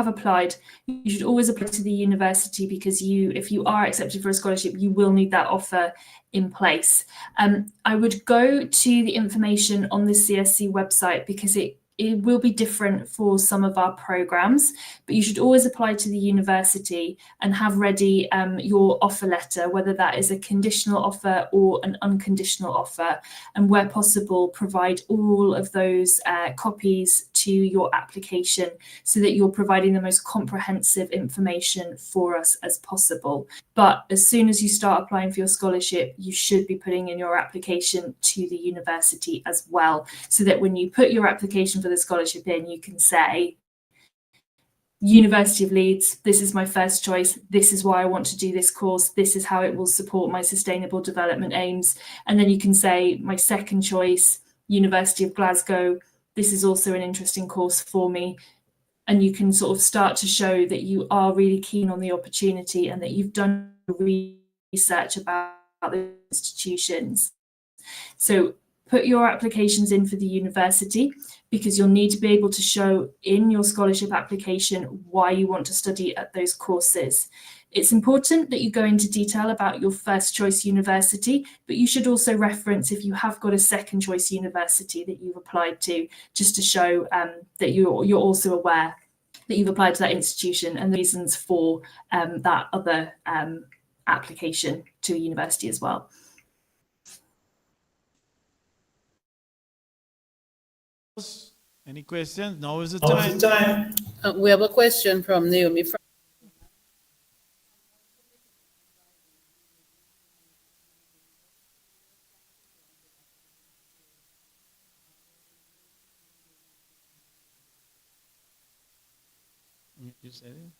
applied. You should always apply to the university because if you are accepted for a scholarship, you will need that offer in place. I would go to the information on the CSC website because it will be different for some of our programs, but you should always apply to the university and have ready your offer letter, whether that is a conditional offer or an unconditional offer, and where possible, provide all of those copies to your application so that you're providing the most comprehensive information for us as possible. But as soon as you start applying for your scholarship, you should be putting in your application to the university as well, so that when you put your application for the scholarship in, you can say, University of Leeds, this is my first choice, this is why I want to do this course, this is how it will support my sustainable development aims. And then you can say, my second choice, University of Glasgow, this is also an interesting course for me. And you can sort of start to show that you are really keen on the opportunity and that you've done research about the institutions. So put your applications in for the university, because you'll need to be able to show in your scholarship application why you want to study at those courses. It's important that you go into detail about your first choice university, but you should also reference if you have got a second choice university that you've applied to, just to show that you're also aware that you've applied to that institution and the reasons for that other application to a university as well. Any questions? Now is the Now time. is the time. We have a question from Naomi. You said it?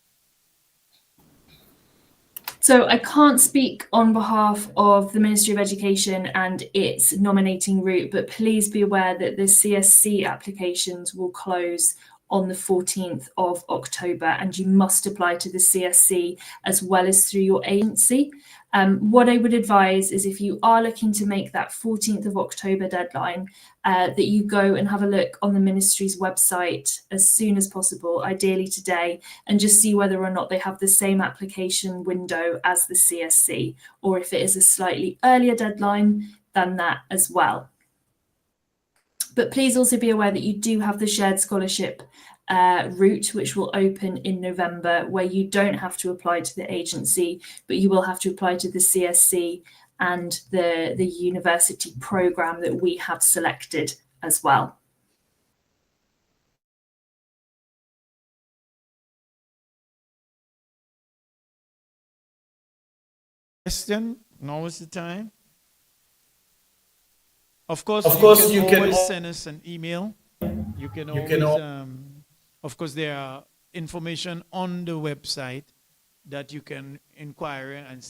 So I can't speak on behalf of the Ministry of Education and its nominating route, but please be aware that the CSC applications will close on the 14th of October, and you must apply to the CSC as well as through your agency. What I would advise is, if you are looking to make that 14th of October deadline, that you go and have a look on the ministry's website as soon as possible, ideally today, and just see whether or not they have the same application window as the CSC, or if it is a slightly earlier deadline than that as well. But please also be aware that you do have the shared scholarship route, which will open in November, where you don't have to apply to the agency, but you will have to apply to the CSC and the university programme that we have selected as well. Question? Now is the time. Of course, you can always send us an email. You can always, of course, there are information on the website that you can inquire and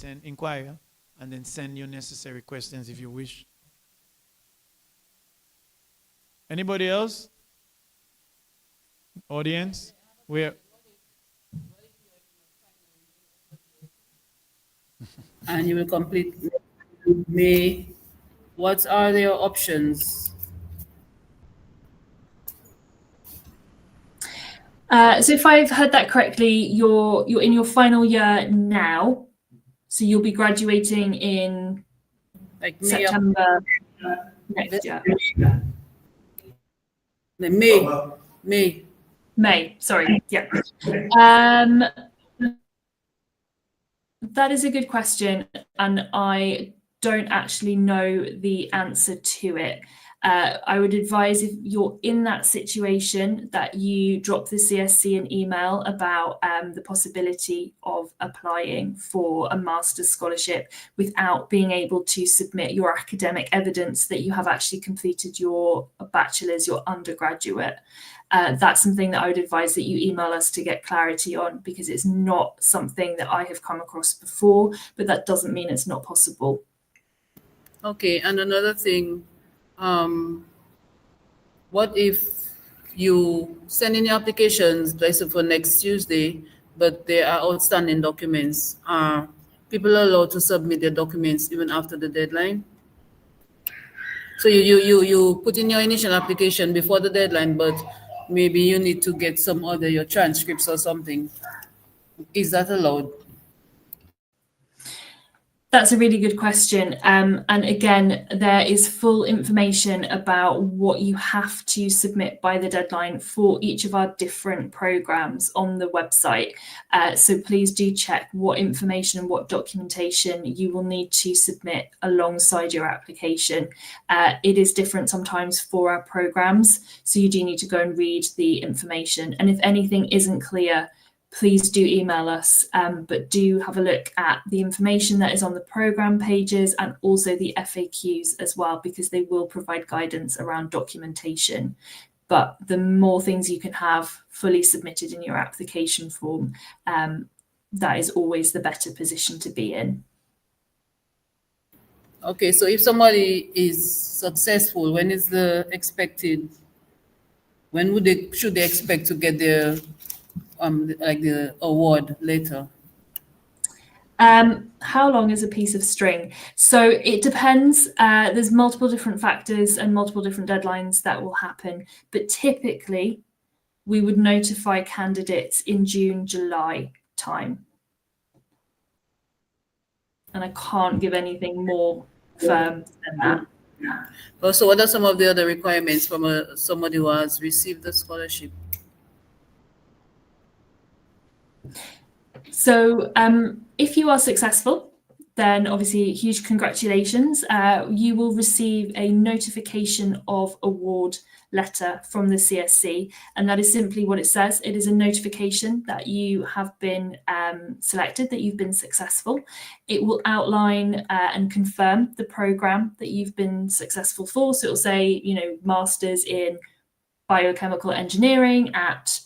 then send your necessary questions if you wish. Anybody else? Audience? Where? And you will complete May. What are your options? So if I've heard that correctly, you're in your final year now, so you'll be graduating in Like May, September next year. May. May, sorry, yeah. That is a good question, and I don't actually know the answer to it. I would advise, if you're in that situation, that you drop the CSC an email about the possibility of applying for a master's scholarship without being able to submit your academic evidence that you have actually completed your bachelor's, your undergraduate. That's something that I would advise that you email us to get clarity on, because it's not something that I have come across before, but that doesn't mean it's not possible. Okay, and another thing, what if you send in your applications, let's say for next Tuesday, but there are outstanding documents? Are people allowed to submit their documents even after the deadline? So you put in your initial application before the deadline, but maybe you need to get your transcripts or something. Is that allowed? That's a really good question. And again, there is full information about what you have to submit by the deadline for each of our different programs on the website. So please do check what information and what documentation you will need to submit alongside your application. It is different sometimes for our programs, so you do need to go and read the information. And if anything isn't clear, please do email us, but do have a look at the information that is on the program pages and also the FAQs as well, because they will provide guidance around documentation. But the more things you can have fully submitted in your application form, that is always the better position to be in. Okay, so if somebody is successful, when should they expect to get their like the award later? How long is a piece of string? So it depends. There's multiple different factors and multiple different deadlines that will happen, but typically we would notify candidates in June, July time. And I can't give anything more firm than that. Also, what are some of the other requirements from somebody who has received the scholarship? So if you are successful, then obviously huge congratulations. You will receive a notification of award letter from the CSC, and that is simply what it says. It is a notification that you have been selected, that you've been successful. It will outline and confirm the program that you've been successful for. So it will say, Masters in Biochemical Engineering at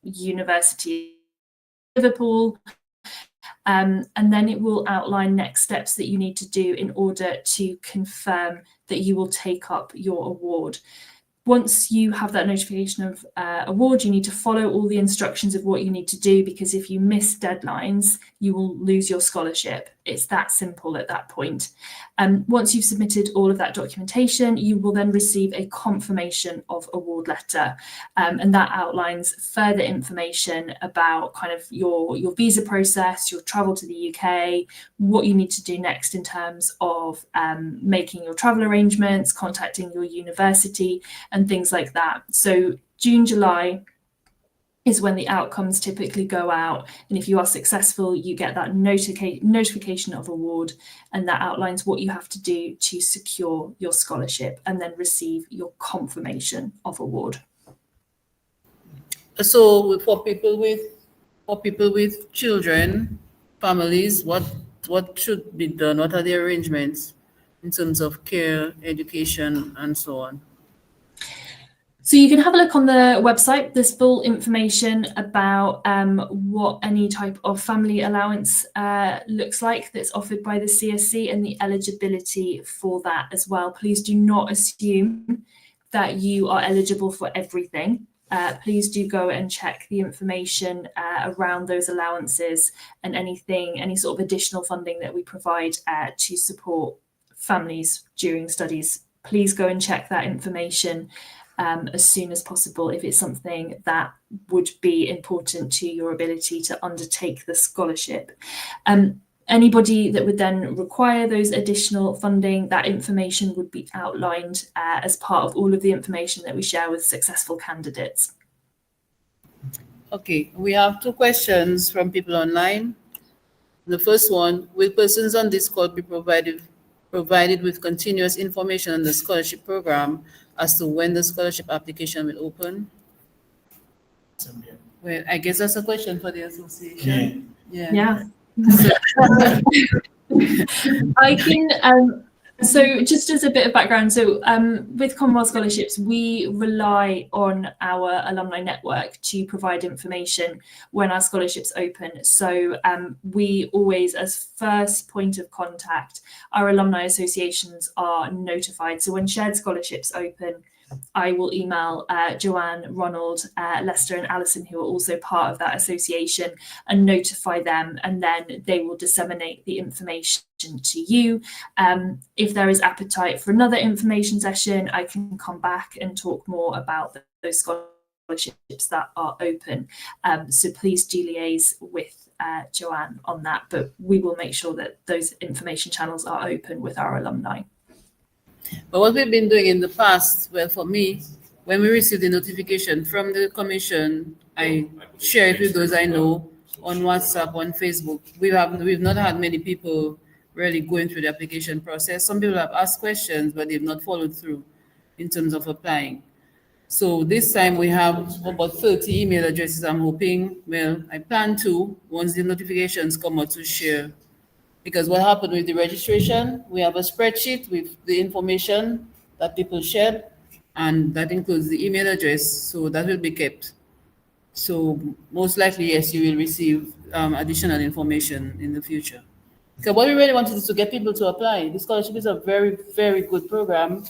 University of Liverpool. And then it will outline next steps that you need to do in order to confirm that you will take up your award. Once you have that notification of award, you need to follow all the instructions of what you need to do, because if you miss deadlines, you will lose your scholarship. It's that simple at that point. Once you've submitted all of that documentation, you will then receive a confirmation of award letter. And that outlines further information about kind of your visa process, your travel to the UK, what you need to do next in terms of making your travel arrangements, contacting your university, and things like that. So June, July is when the outcomes typically go out. And if you are successful, you get that notification of award, and that outlines what you have to do to secure your scholarship and then receive your confirmation of award. So for people with children, families, what should be done? What are the arrangements in terms of care, education, and so on? So you can have a look on the website. There's full information about what any type of family allowance looks like that's offered by the CSC, and the eligibility for that as well. Please do not assume that you are eligible for everything, please do go and check the information around those allowances and any sort of additional funding that we provide to support families during studies. Please go and check that information as soon as possible if it's something that would be important to your ability to undertake the scholarship. Anybody that would then require those additional funding, that information would be outlined as part of all of the information that we share with successful candidates. Okay, we have 2 questions from people online. The first one, will persons on this call be provided with continuous information on the scholarship program as to when the scholarship application will open? Well, I guess that's a question for the association. Yeah. I can, so just as a bit of background, so with Commonwealth scholarships, we rely on our alumni network to provide information when our scholarships open. So we always, as first point of contact, our alumni associations are notified. So when shared scholarships open, I will email Joanne, Ronald, Lester and Alison, who are also part of that association, and notify them, and then they will disseminate the information to you. If there is appetite for another information session, I can come back and talk more about those scholarships that are open. So please do liaise with Joanne on that, but we will make sure that those information channels are open with our alumni. But what we've been doing in the past, well, for me, when we receive the notification from the commission, I share it with those I know on WhatsApp, on Facebook. We've not had many people really going through the application process. Some people have asked questions, but they've not followed through in terms of applying. So this time we have about 30 email addresses. I'm hoping, well, I plan to, once the notifications come out, to share. Because what happened with the registration, we have a spreadsheet with the information that people shared, and that includes the email address, so that will be kept. So most likely, yes, you will receive additional information in the future. So what we really wanted is to get people to apply. The scholarship is a very, very good program.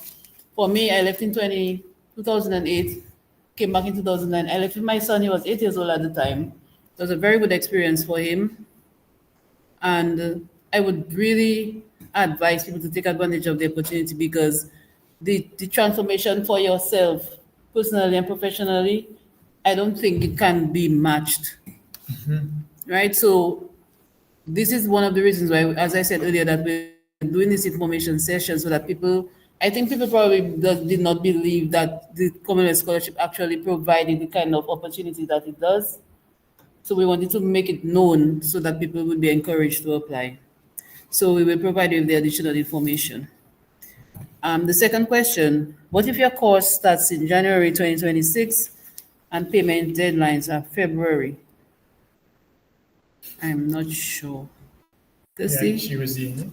For me, I left in 2008, came back in 2009. I left with my son, he was 8 years old at the time. It was a very good experience for him. And I would really advise people to take advantage of the opportunity, because the transformation for yourself, personally and professionally, I don't think it can be matched. Right? So this is one of the reasons why, as I said earlier, that we're doing this information session, so that people, I think people probably did not believe that the Commonwealth Scholarship actually provided the kind of opportunity that it does. So we wanted to make it known so that people would be encouraged to apply. So we will provide you with the additional information. The second question, what if your course starts in January 2026 and payment deadlines are February? I'm not sure. Yeah, she was in.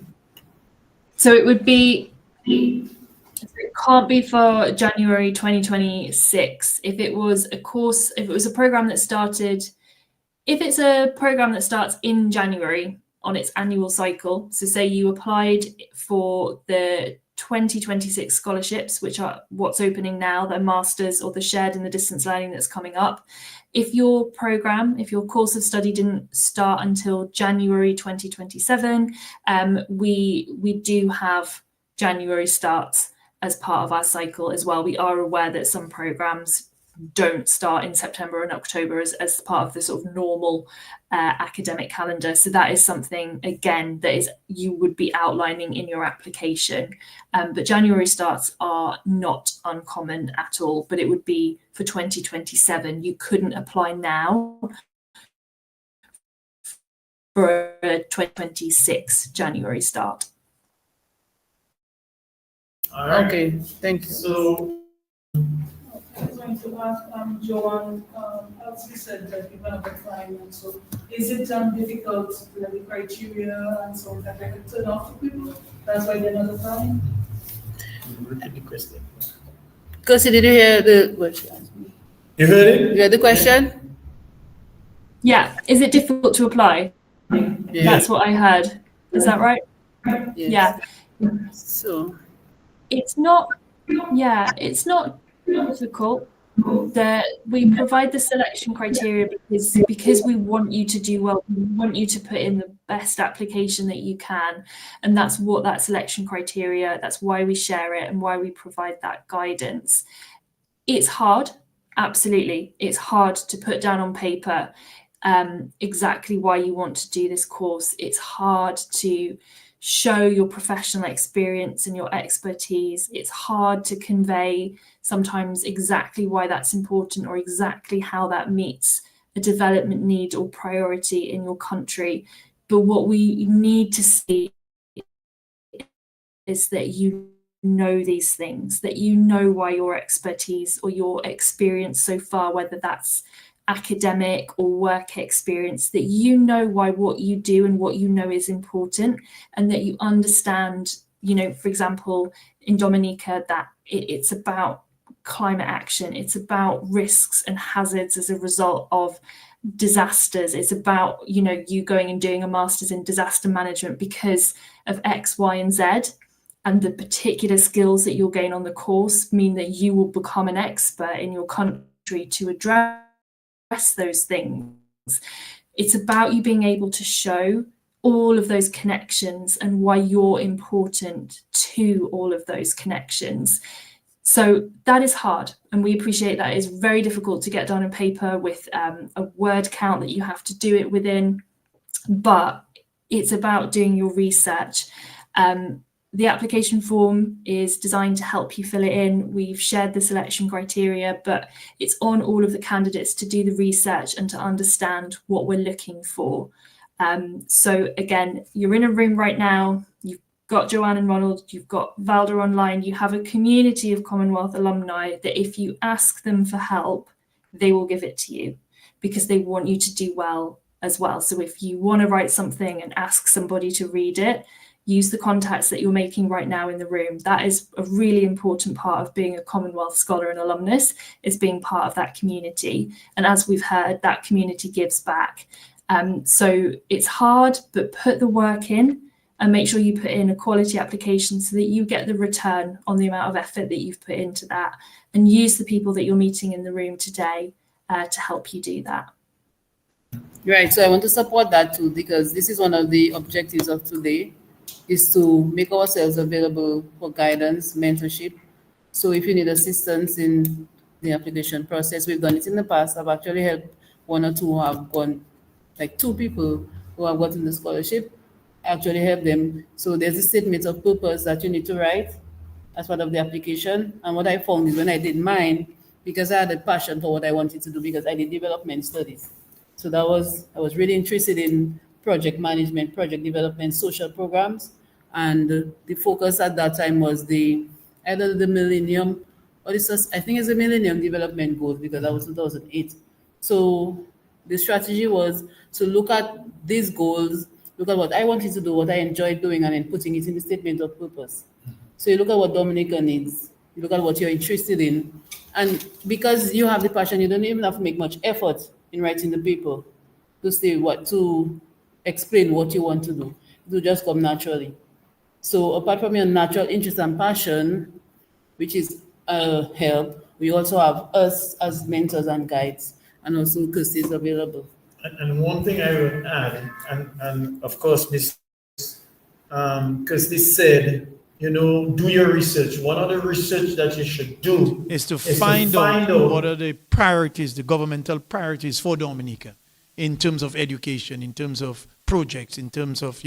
So it would be, it can't be for January 2026. If it was a course, if it was a program that started, if it's a program that starts in January on its annual cycle, so say you applied for the 2026 scholarships, which are what's opening now, the masters or the shared and the distance learning that's coming up. If your program, if your course of study didn't start until January 2027, we do have January starts as part of our cycle as well. We are aware that some programs don't start in September and October as part of the sort of normal academic calendar. So that is something, again, that is you would be outlining in your application. But January starts are not uncommon at all, but it would be for 2027. You couldn't apply now for a 2026 January start. All right. Okay, thank you. So, I was going to ask Joanne, as you said that you're going to be flying, and so is it difficult with the criteria and so that they can turn off to people? That's why they're not applying? repeat the question. Because did you hear the what she asked me? You heard it? You heard the question? Yeah, is it difficult to apply? Yeah. That's what I heard. Is that right? Yes. Yeah. So It's not, yeah, it's not difficult. We provide the selection criteria because we want you to do well. We want you to put in the best application that you can, and that's what that selection criteria. That's why we share it and why we provide that guidance. It's hard, absolutely. It's hard to put down on paper exactly why you want to do this course. It's hard to show your professional experience and your expertise. It's hard to convey sometimes exactly why that's important or exactly how that meets a development need or priority in your country. But what we need to see is that you know these things, that you know why your expertise or your experience so far, whether that's academic or work experience, that you know why what you do and what you know is important, and that you understand, for example, in Dominica, that it's about climate action, it's about risks and hazards as a result of disasters. It's about, you going and doing a master's in disaster management because of X, Y, and Z. And the particular skills that you'll gain on the course mean that you will become an expert in your country to address those things. It's about you being able to show all of those connections and why you're important to all of those connections. So that is hard, and we appreciate that. It's very difficult to get down on paper with a word count that you have to do it within, but it's about doing your research. The application form is designed to help you fill it in. We've shared the selection criteria, but it's on all of the candidates to do the research and to understand what we're looking for. So again, you're in a room right now, you've got Joanne and Ronald, you've got Valda online, you have a community of Commonwealth alumni that if you ask them for help, they will give it to you because they want you to do well as well. So if you want to write something and ask somebody to read it, use the contacts that you're making right now in the room. That is a really important part of being a Commonwealth scholar and alumnus, is being part of that community. And as we've heard, that community gives back. So it's hard, but put the work in and make sure you put in a quality application so that you get the return on the amount of effort that you've put into that, and use the people that you're meeting in the room today to help you do that. Right, so I want to support that too, because this is one of the objectives of today, is to make ourselves available for guidance, mentorship. So if you need assistance in the application process, we've done it in the past. I've actually helped one or two who have gone, like 2 people who have gotten the scholarship, actually help them. So there's a statement of purpose that you need to write as part of the application. And what I found is when I did mine, because I had a passion for what I wanted to do, because I did development studies. So I was really interested in project management, project development, social programs. And the focus at that time was either the millennium, or I think it's the Millennium Development Goals, because that was 2008. So the strategy was to look at these goals, look at what I wanted to do, what I enjoyed doing, and then putting it in the statement of purpose. So you look at what Dominica needs, you look at what you're interested in, and because you have the passion, you don't even have to make much effort in writing the paper to explain what you want to do. It will just come naturally. So apart from your natural interest and passion, which is help, we also have us as mentors and guides, and also Kirsty is available. And one thing I would add, and of course, Miss Kirsty said, do your research. One of the research that you should do is to find out what are the priorities, the governmental priorities for Dominica in terms of education, in terms of projects, in terms of,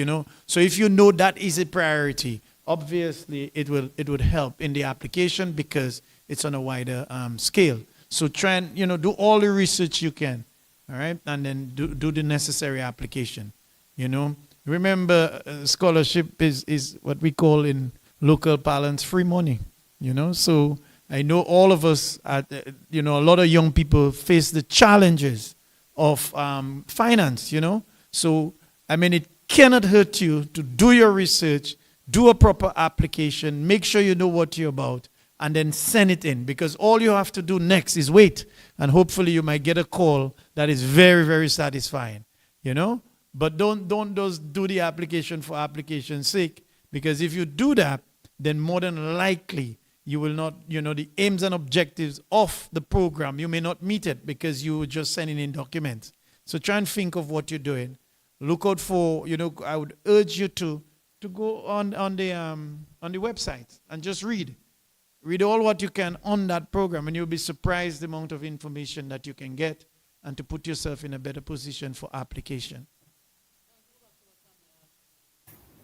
so if you know that is a priority, obviously it would help in the application because it's on a wider scale. So try and, do all the research you can, all right? And then do the necessary application, Remember, scholarship is what we call in local parlance free money, So I know all of us, a lot of young people face the challenges of finance, So, it cannot hurt you to do your research, do a proper application, make sure you know what you're about, and then send it in. Because all you have to do next is wait. And hopefully you might get a call that is very, very satisfying, But don't just do the application for application's sake. Because if you do that, then more than likely you will not, the aims and objectives of the program, you may not meet it because you were just sending in documents. So try and think of what you're doing. Look out for, I would urge you to go on the website and just read. Read all what you can on that program, and you'll be surprised the amount of information that you can get and to put yourself in a better position for application.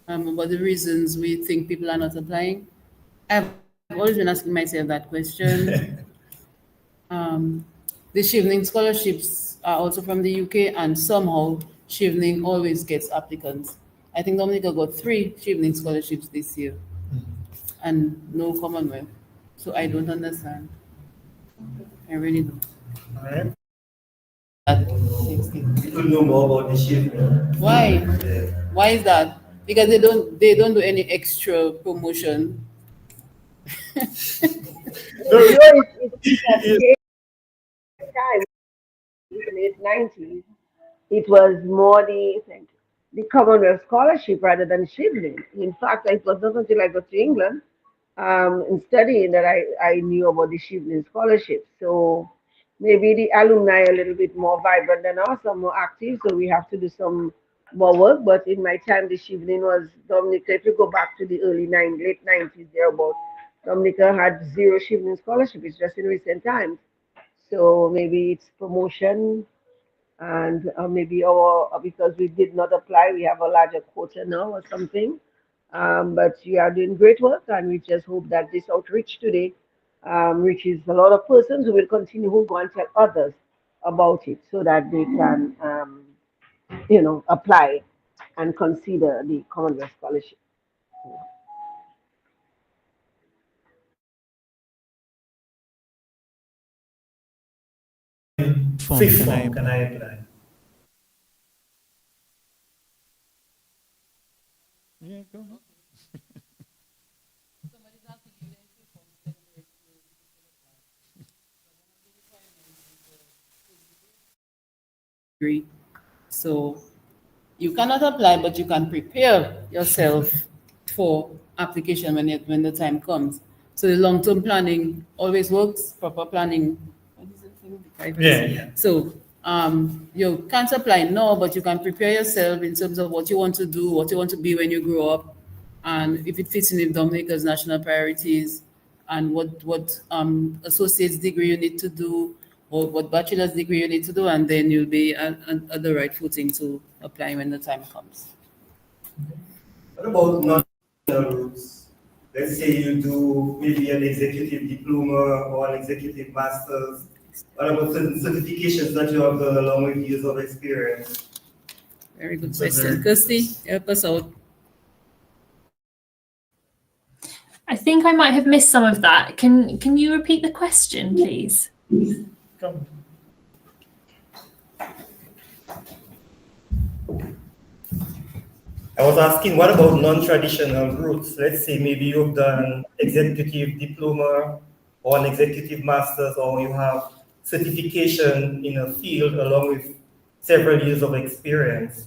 About the reasons we think people are not applying. I've always been asking myself that question. The Shivling scholarships are also from the UK, and somehow Shivling always gets applicants. I think Dominica got 3 Shivling scholarships this year, and no Commonwealth. So I don't understand. I really don't. All right. People know more about the Shivling. Why? Why is that? Because they don't do any extra promotion. Time in the late 90s, it was more the Commonwealth scholarship rather than Shivling. In fact, it was not until I got to England in studying that I knew about the Shivling scholarship. So maybe the alumni are a little bit more vibrant than us, or more active, so we have to do some more work. But in my time, the Shivling was Dominica. If you go back to the late 90s, thereabout, Dominica had 0 Shivling scholarship. It's just in recent times. So maybe it's promotion, and maybe because we did not apply, we have a larger quota now or something. But you are doing great work, and we just hope that this outreach today reaches a lot of persons who will continue, who go and tell others about it, so that they can, apply and consider the Commonwealth scholarship. Fifth form, can I apply? Yeah, go ahead. So you cannot apply, but you can prepare yourself for application when the time comes. So the long-term planning always works. Proper planning. What is it? Yeah. So you can't apply now, but you can prepare yourself in terms of what you want to do, what you want to be when you grow up, and if it fits in with Dominica's national priorities, and what associate's degree you need to do, or what bachelor's degree you need to do, and then you'll be at the right footing to apply when the time comes. What about non-traditional routes? Let's say you do maybe an executive diploma or an executive master's. What about certain certifications that you have done along with years of experience? Very good question. Kirsty, help us out. I think I might have missed some of that. Can you repeat the question, please? Come. I was asking, what about non-traditional routes? Let's say maybe you've done executive diploma or an executive master's, or you have certification in a field along with several years of experience.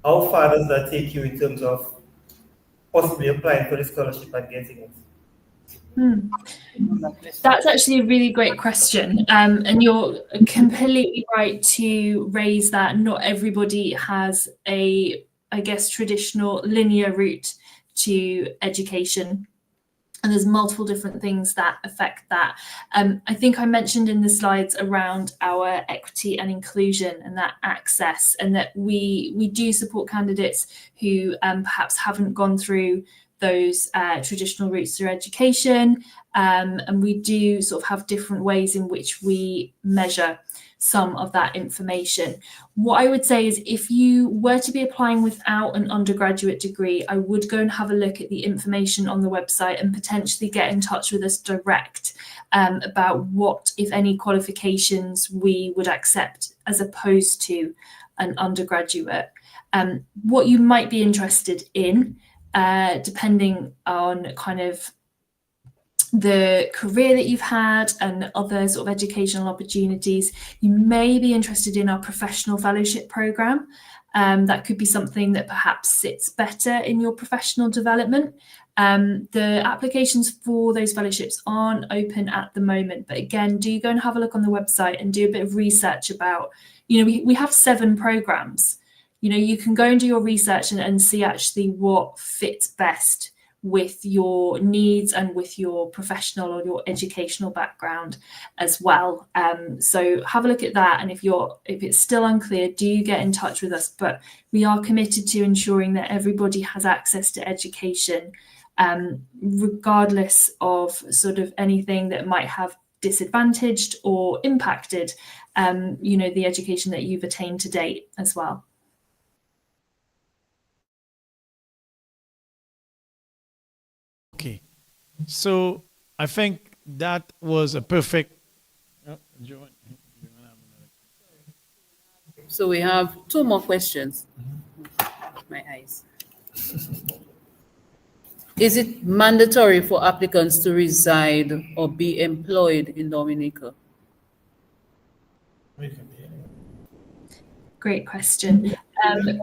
How far does that take you in terms of possibly applying for the scholarship and getting it? That's actually a really great question. And you're completely right to raise that not everybody has a, I guess, traditional linear route to education. And there's multiple different things that affect that. I think I mentioned in the slides around our equity and inclusion and that access, and that we do support candidates who perhaps haven't gone through those traditional routes through education. And we do sort of have different ways in which we measure some of that information. What I would say is, if you were to be applying without an undergraduate degree, I would go and have a look at the information on the website and potentially get in touch with us direct about what, if any, qualifications we would accept as opposed to an undergraduate. What you might be interested in, depending on kind of the career that you've had and other sort of educational opportunities, you may be interested in our professional fellowship program. That could be something that perhaps sits better in your professional development. The applications for those fellowships aren't open at the moment, but again, do go and have a look on the website and do a bit of research about, we have 7 programs. You can go and do your research and see actually what fits best with your needs and with your professional or your educational background as well. So have a look at that, and if it's still unclear, do get in touch with us. But we are committed to ensuring that everybody has access to education, regardless of sort of anything that might have disadvantaged or impacted the education that you've attained to date as well. Okay, so I think that was a perfect. So we have 2 more questions. My eyes. Is it mandatory for applicants to reside or be employed in Dominica? Great question.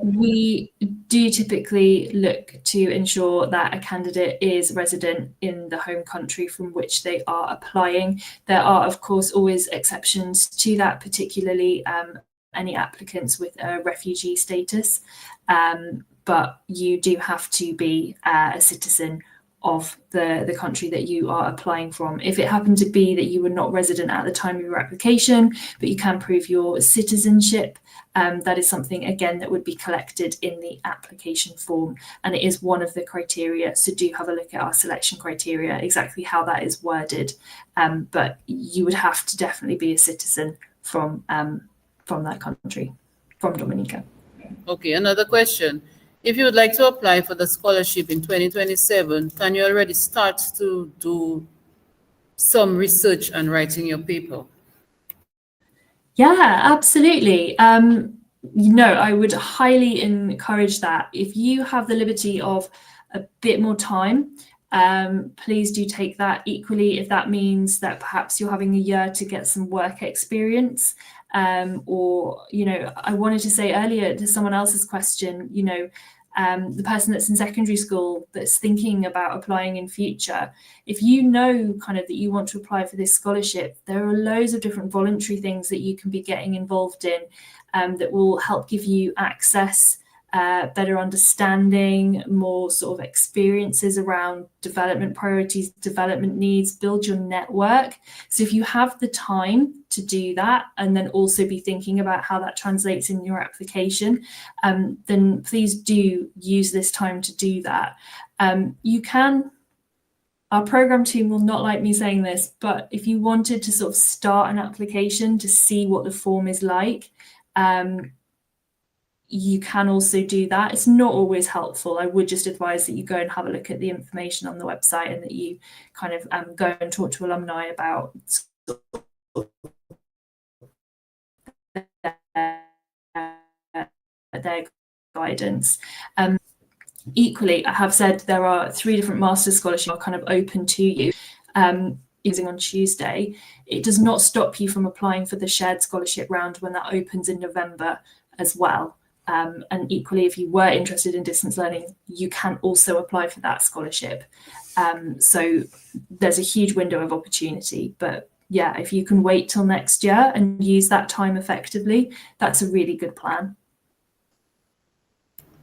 We do typically look to ensure that a candidate is resident in the home country from which they are applying. There are, of course, always exceptions to that, particularly any applicants with a refugee status. But you do have to be a citizen of the country that you are applying from. If it happened to be that you were not resident at the time of your application, but you can prove your citizenship, that is something, again, that would be collected in the application form, and it is one of the criteria. So do have a look at our selection criteria, exactly how that is worded. But you would have to definitely be a citizen from that country, from Dominica. Okay, another question. If you would like to apply for the scholarship in 2027, can you already start to do some research and writing your paper? Yeah, absolutely. I would highly encourage that. If you have the liberty of a bit more time, please do take that. Equally, if that means that perhaps you're having a year to get some work experience, or, I wanted to say earlier to someone else's question, the person that's in secondary school that's thinking about applying in future, if you know kind of that you want to apply for this scholarship, there are loads of different voluntary things that you can be getting involved in that will help give you access, better understanding, more sort of experiences around development priorities, development needs, build your network. So if you have the time to do that, and then also be thinking about how that translates in your application, then please do use this time to do that. Our program team will not like me saying this, but if you wanted to sort of start an application to see what the form is like, you can also do that. It's not always helpful. I would just advise that you go and have a look at the information on the website, and that you kind of go and talk to alumni about their guidance. Equally, I have said there are 3 different master's scholarships kind of open to you. Using on Tuesday, it does not stop you from applying for the shared scholarship round when that opens in November as well. And equally, if you were interested in distance learning, you can also apply for that scholarship. So there's a huge window of opportunity. But yeah, if you can wait till next year and use that time effectively, that's a really good plan.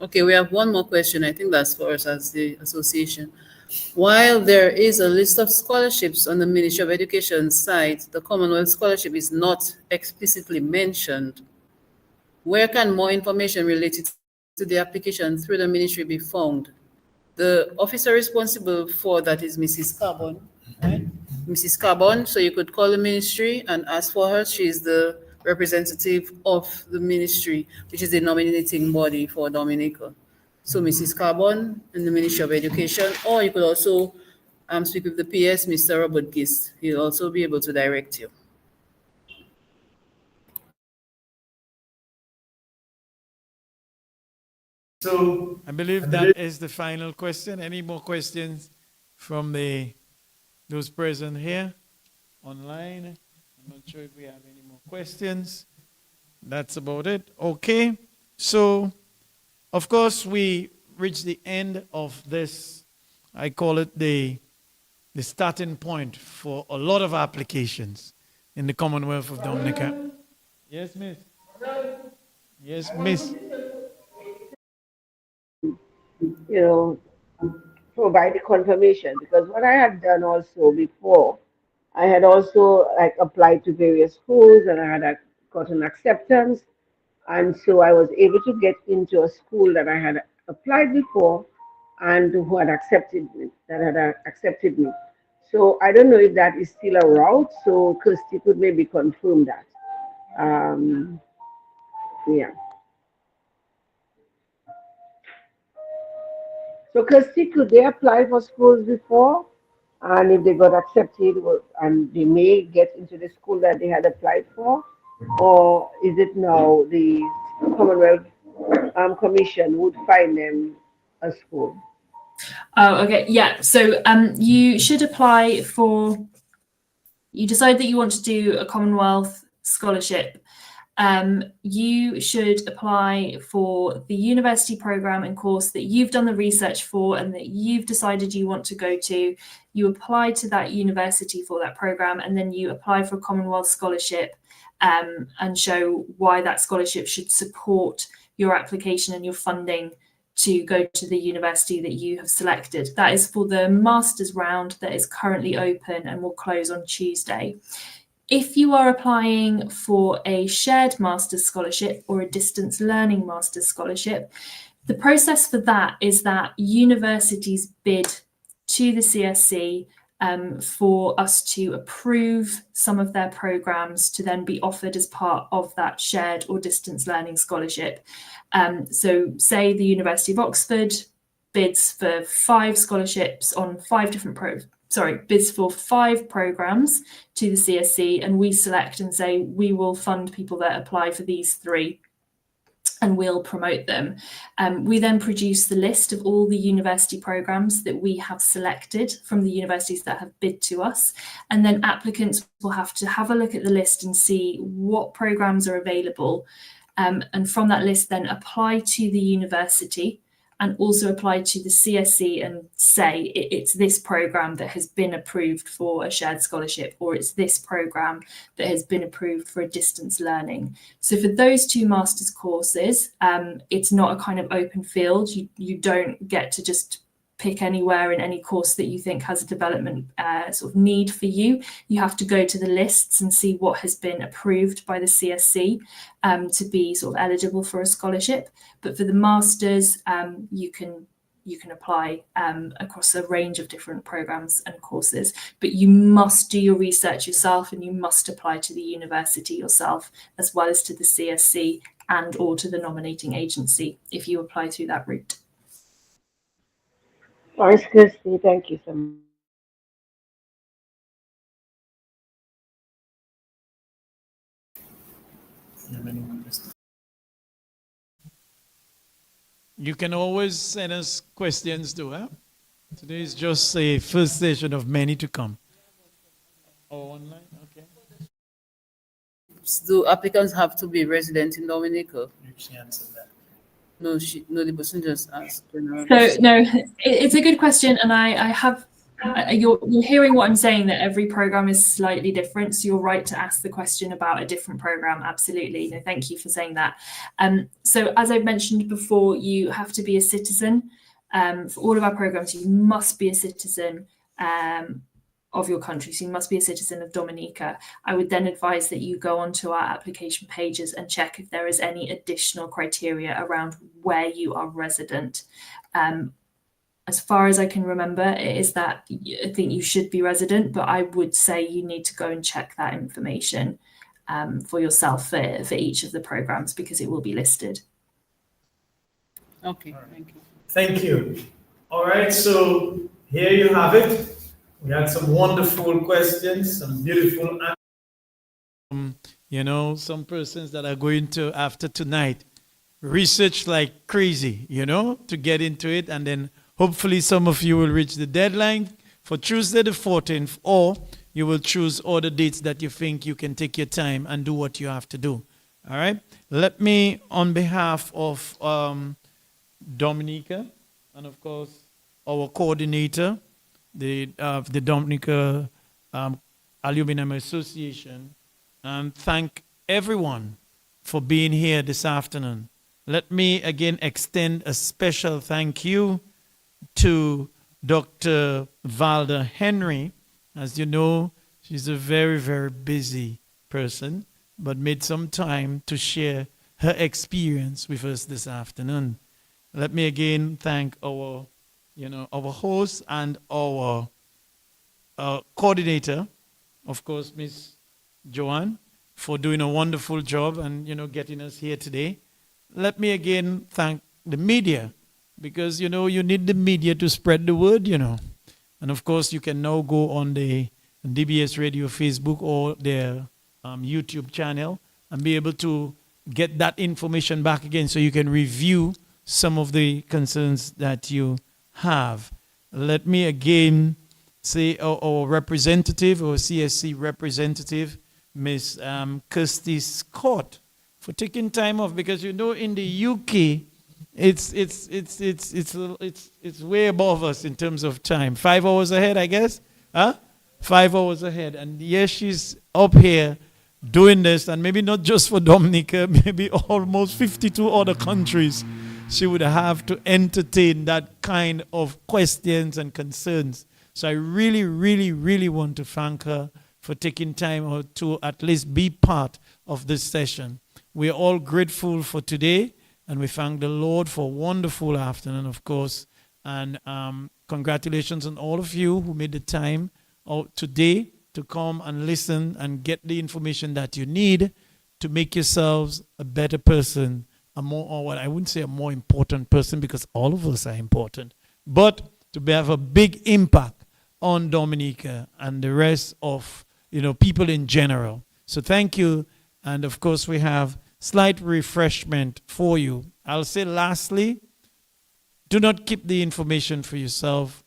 Okay, we have one more question. I think that's for us as the association. While there is a list of scholarships on the Ministry of Education site, the Commonwealth Scholarship is not explicitly mentioned. Where can more information related to the application through the ministry be found? The officer responsible for that is Mrs. Carbon, right? Mrs. Carbon, so you could call the ministry and ask for her. She is the representative of the ministry, which is the nominating body for Dominica. So Mrs. Carbon in the Ministry of Education, or you could also speak with the PS, Mr. Robert Gist. He'll also be able to direct you. So I believe that is the final question. Any more questions from those present here online? I'm not sure if we have any more questions. That's about it. Okay. So, of course, we reached the end of this I call it the starting point for a lot of applications in the Commonwealth of Dominica. Yes, miss. Yes, miss. You know, provide the confirmation, because what I had done also before, I had also like applied to various schools and I had gotten acceptance, and so I was able to get into a school that I had applied before and who had accepted me, accepted me. So I don't know if that is still a route. So Kirsty could maybe confirm that. Um, yeah. So Kirsty, could they apply for schools before? And if they got accepted, and they may get into the school that they had applied for? Or is it now the Commonwealth Commission would find them a school? Oh, okay. Yeah. So you should apply for, you decide that you want to do a Commonwealth scholarship. You should apply for the university program and course that you've done the research for and that you've decided you want to go to. You apply to that university for that program, and then you apply for a Commonwealth scholarship and show why that scholarship should support your application and your funding to go to the university that you have selected. That is for the master's round that is currently open and will close on Tuesday. If you are applying for a shared master's scholarship or a distance learning master's scholarship, the process for that is that universities bid to the CSC for us to approve some of their programs to then be offered as part of that shared or distance learning scholarship. So say the University of Oxford bids for 5 scholarships on 5 different bids for 5 programs to the CSC, and we select and say we will fund people that apply for these 3 and we'll promote them. We then produce the list of all the university programs that we have selected from the universities that have bid to us, and then applicants will have to have a look at the list and see what programs are available, and from that list then apply to the university and also apply to the CSC and say it's this program that has been approved for a shared scholarship, or it's this program that has been approved for a distance learning. So for those 2 master's courses, it's not a kind of open field. You don't get to just pick anywhere in any course that you think has a development sort of need for you. You have to go to the lists and see what has been approved by the CSC to be sort of eligible for a scholarship. But for the masters, you can apply across a range of different programs and courses, but you must do your research yourself and you must apply to the university yourself, as well as to the CSC and or to the nominating agency if you apply through that route. Thanks, Kirsty. Thank you so much. You can always send us questions too, huh? Today is just a first session of many to come. Oh, online? Okay. Do applicants have to be resident in Dominica? She answered that. No, the person just asked. So no, it's a good question, and I have. You're hearing what I'm saying, that every program is slightly different. So you're right to ask the question about a different program. Absolutely. No, thank you for saying that. So as I've mentioned before, you have to be a citizen. For all of our programs, you must be a citizen of your country. So you must be a citizen of Dominica. I would then advise that you go onto our application pages and check if there is any additional criteria around where you are resident. As far as I can remember, it is that I think you should be resident, but I would say you need to go and check that information for yourself for each of the programs, because it will be listed. Okay, thank you. Thank you. All right, so here you have it. We had some wonderful questions, some beautiful answers. You know, some persons that are going to, after tonight, research like crazy, you know, to get into it, and then hopefully some of you will reach the deadline for Tuesday the 14th, or you will choose other dates that you think you can take your time and do what you have to do. All right? Let me, on behalf of Dominica, and of course our coordinator, the Dominica Aluminum Association, and thank everyone for being here this afternoon. Let me again extend a special thank you to Dr. Valda Henry. As you know, she's a very, very busy person, but made some time to share her experience with us this afternoon. Let me again thank our host and our coordinator, of course, Miss Joanne, for doing a wonderful job and getting us here today. Let me again thank the media, because you need the media to spread the word, And of course, you can now go on the DBS Radio Facebook or their YouTube channel and be able to get that information back again, so you can review some of the concerns that you have. Let me again say our representative, our CSC representative, Miss Kirsty Scott, for taking time off, because in the UK it's way above us in terms of time. 5 hours ahead, I guess. 5 hours ahead, and yes, she's up here doing this, and maybe not just for Dominica, maybe almost 52 other countries she would have to entertain that kind of questions and concerns. So I really, really, really want to thank her for taking time to at least be part of this session. We are all grateful for today, and we thank the Lord for a wonderful afternoon, of course. And congratulations on all of you who made the time out today to come and listen and get the information that you need to make yourselves a better person, I wouldn't say a more important person, because all of us are important, but to have a big impact on Dominica and the rest of people in general. So thank you. And of course, we have slight refreshment for you. I'll say lastly, do not keep the information for yourself.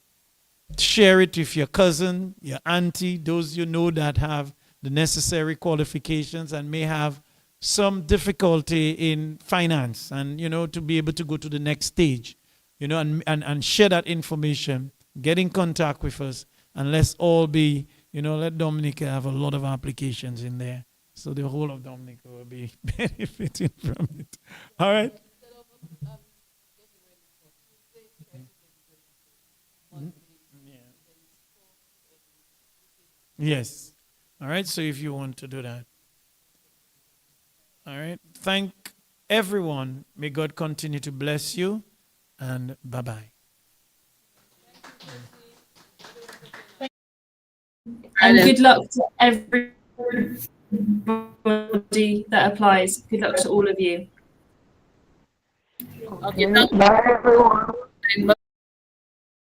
Share it with your cousin, your auntie, those that have the necessary qualifications and may have some difficulty in finance and, to be able to go to the next stage, and share that information. Get in contact with us, and let's all be, let Dominica have a lot of applications in there. So the whole of Dominica will be benefiting from it. All right? Yes. All right. So if you want to do that. All right. Thank everyone. May God continue to bless you. And bye-bye. And good luck to everybody that applies. Good luck to all of you. Okay, thank Bye, everyone. you.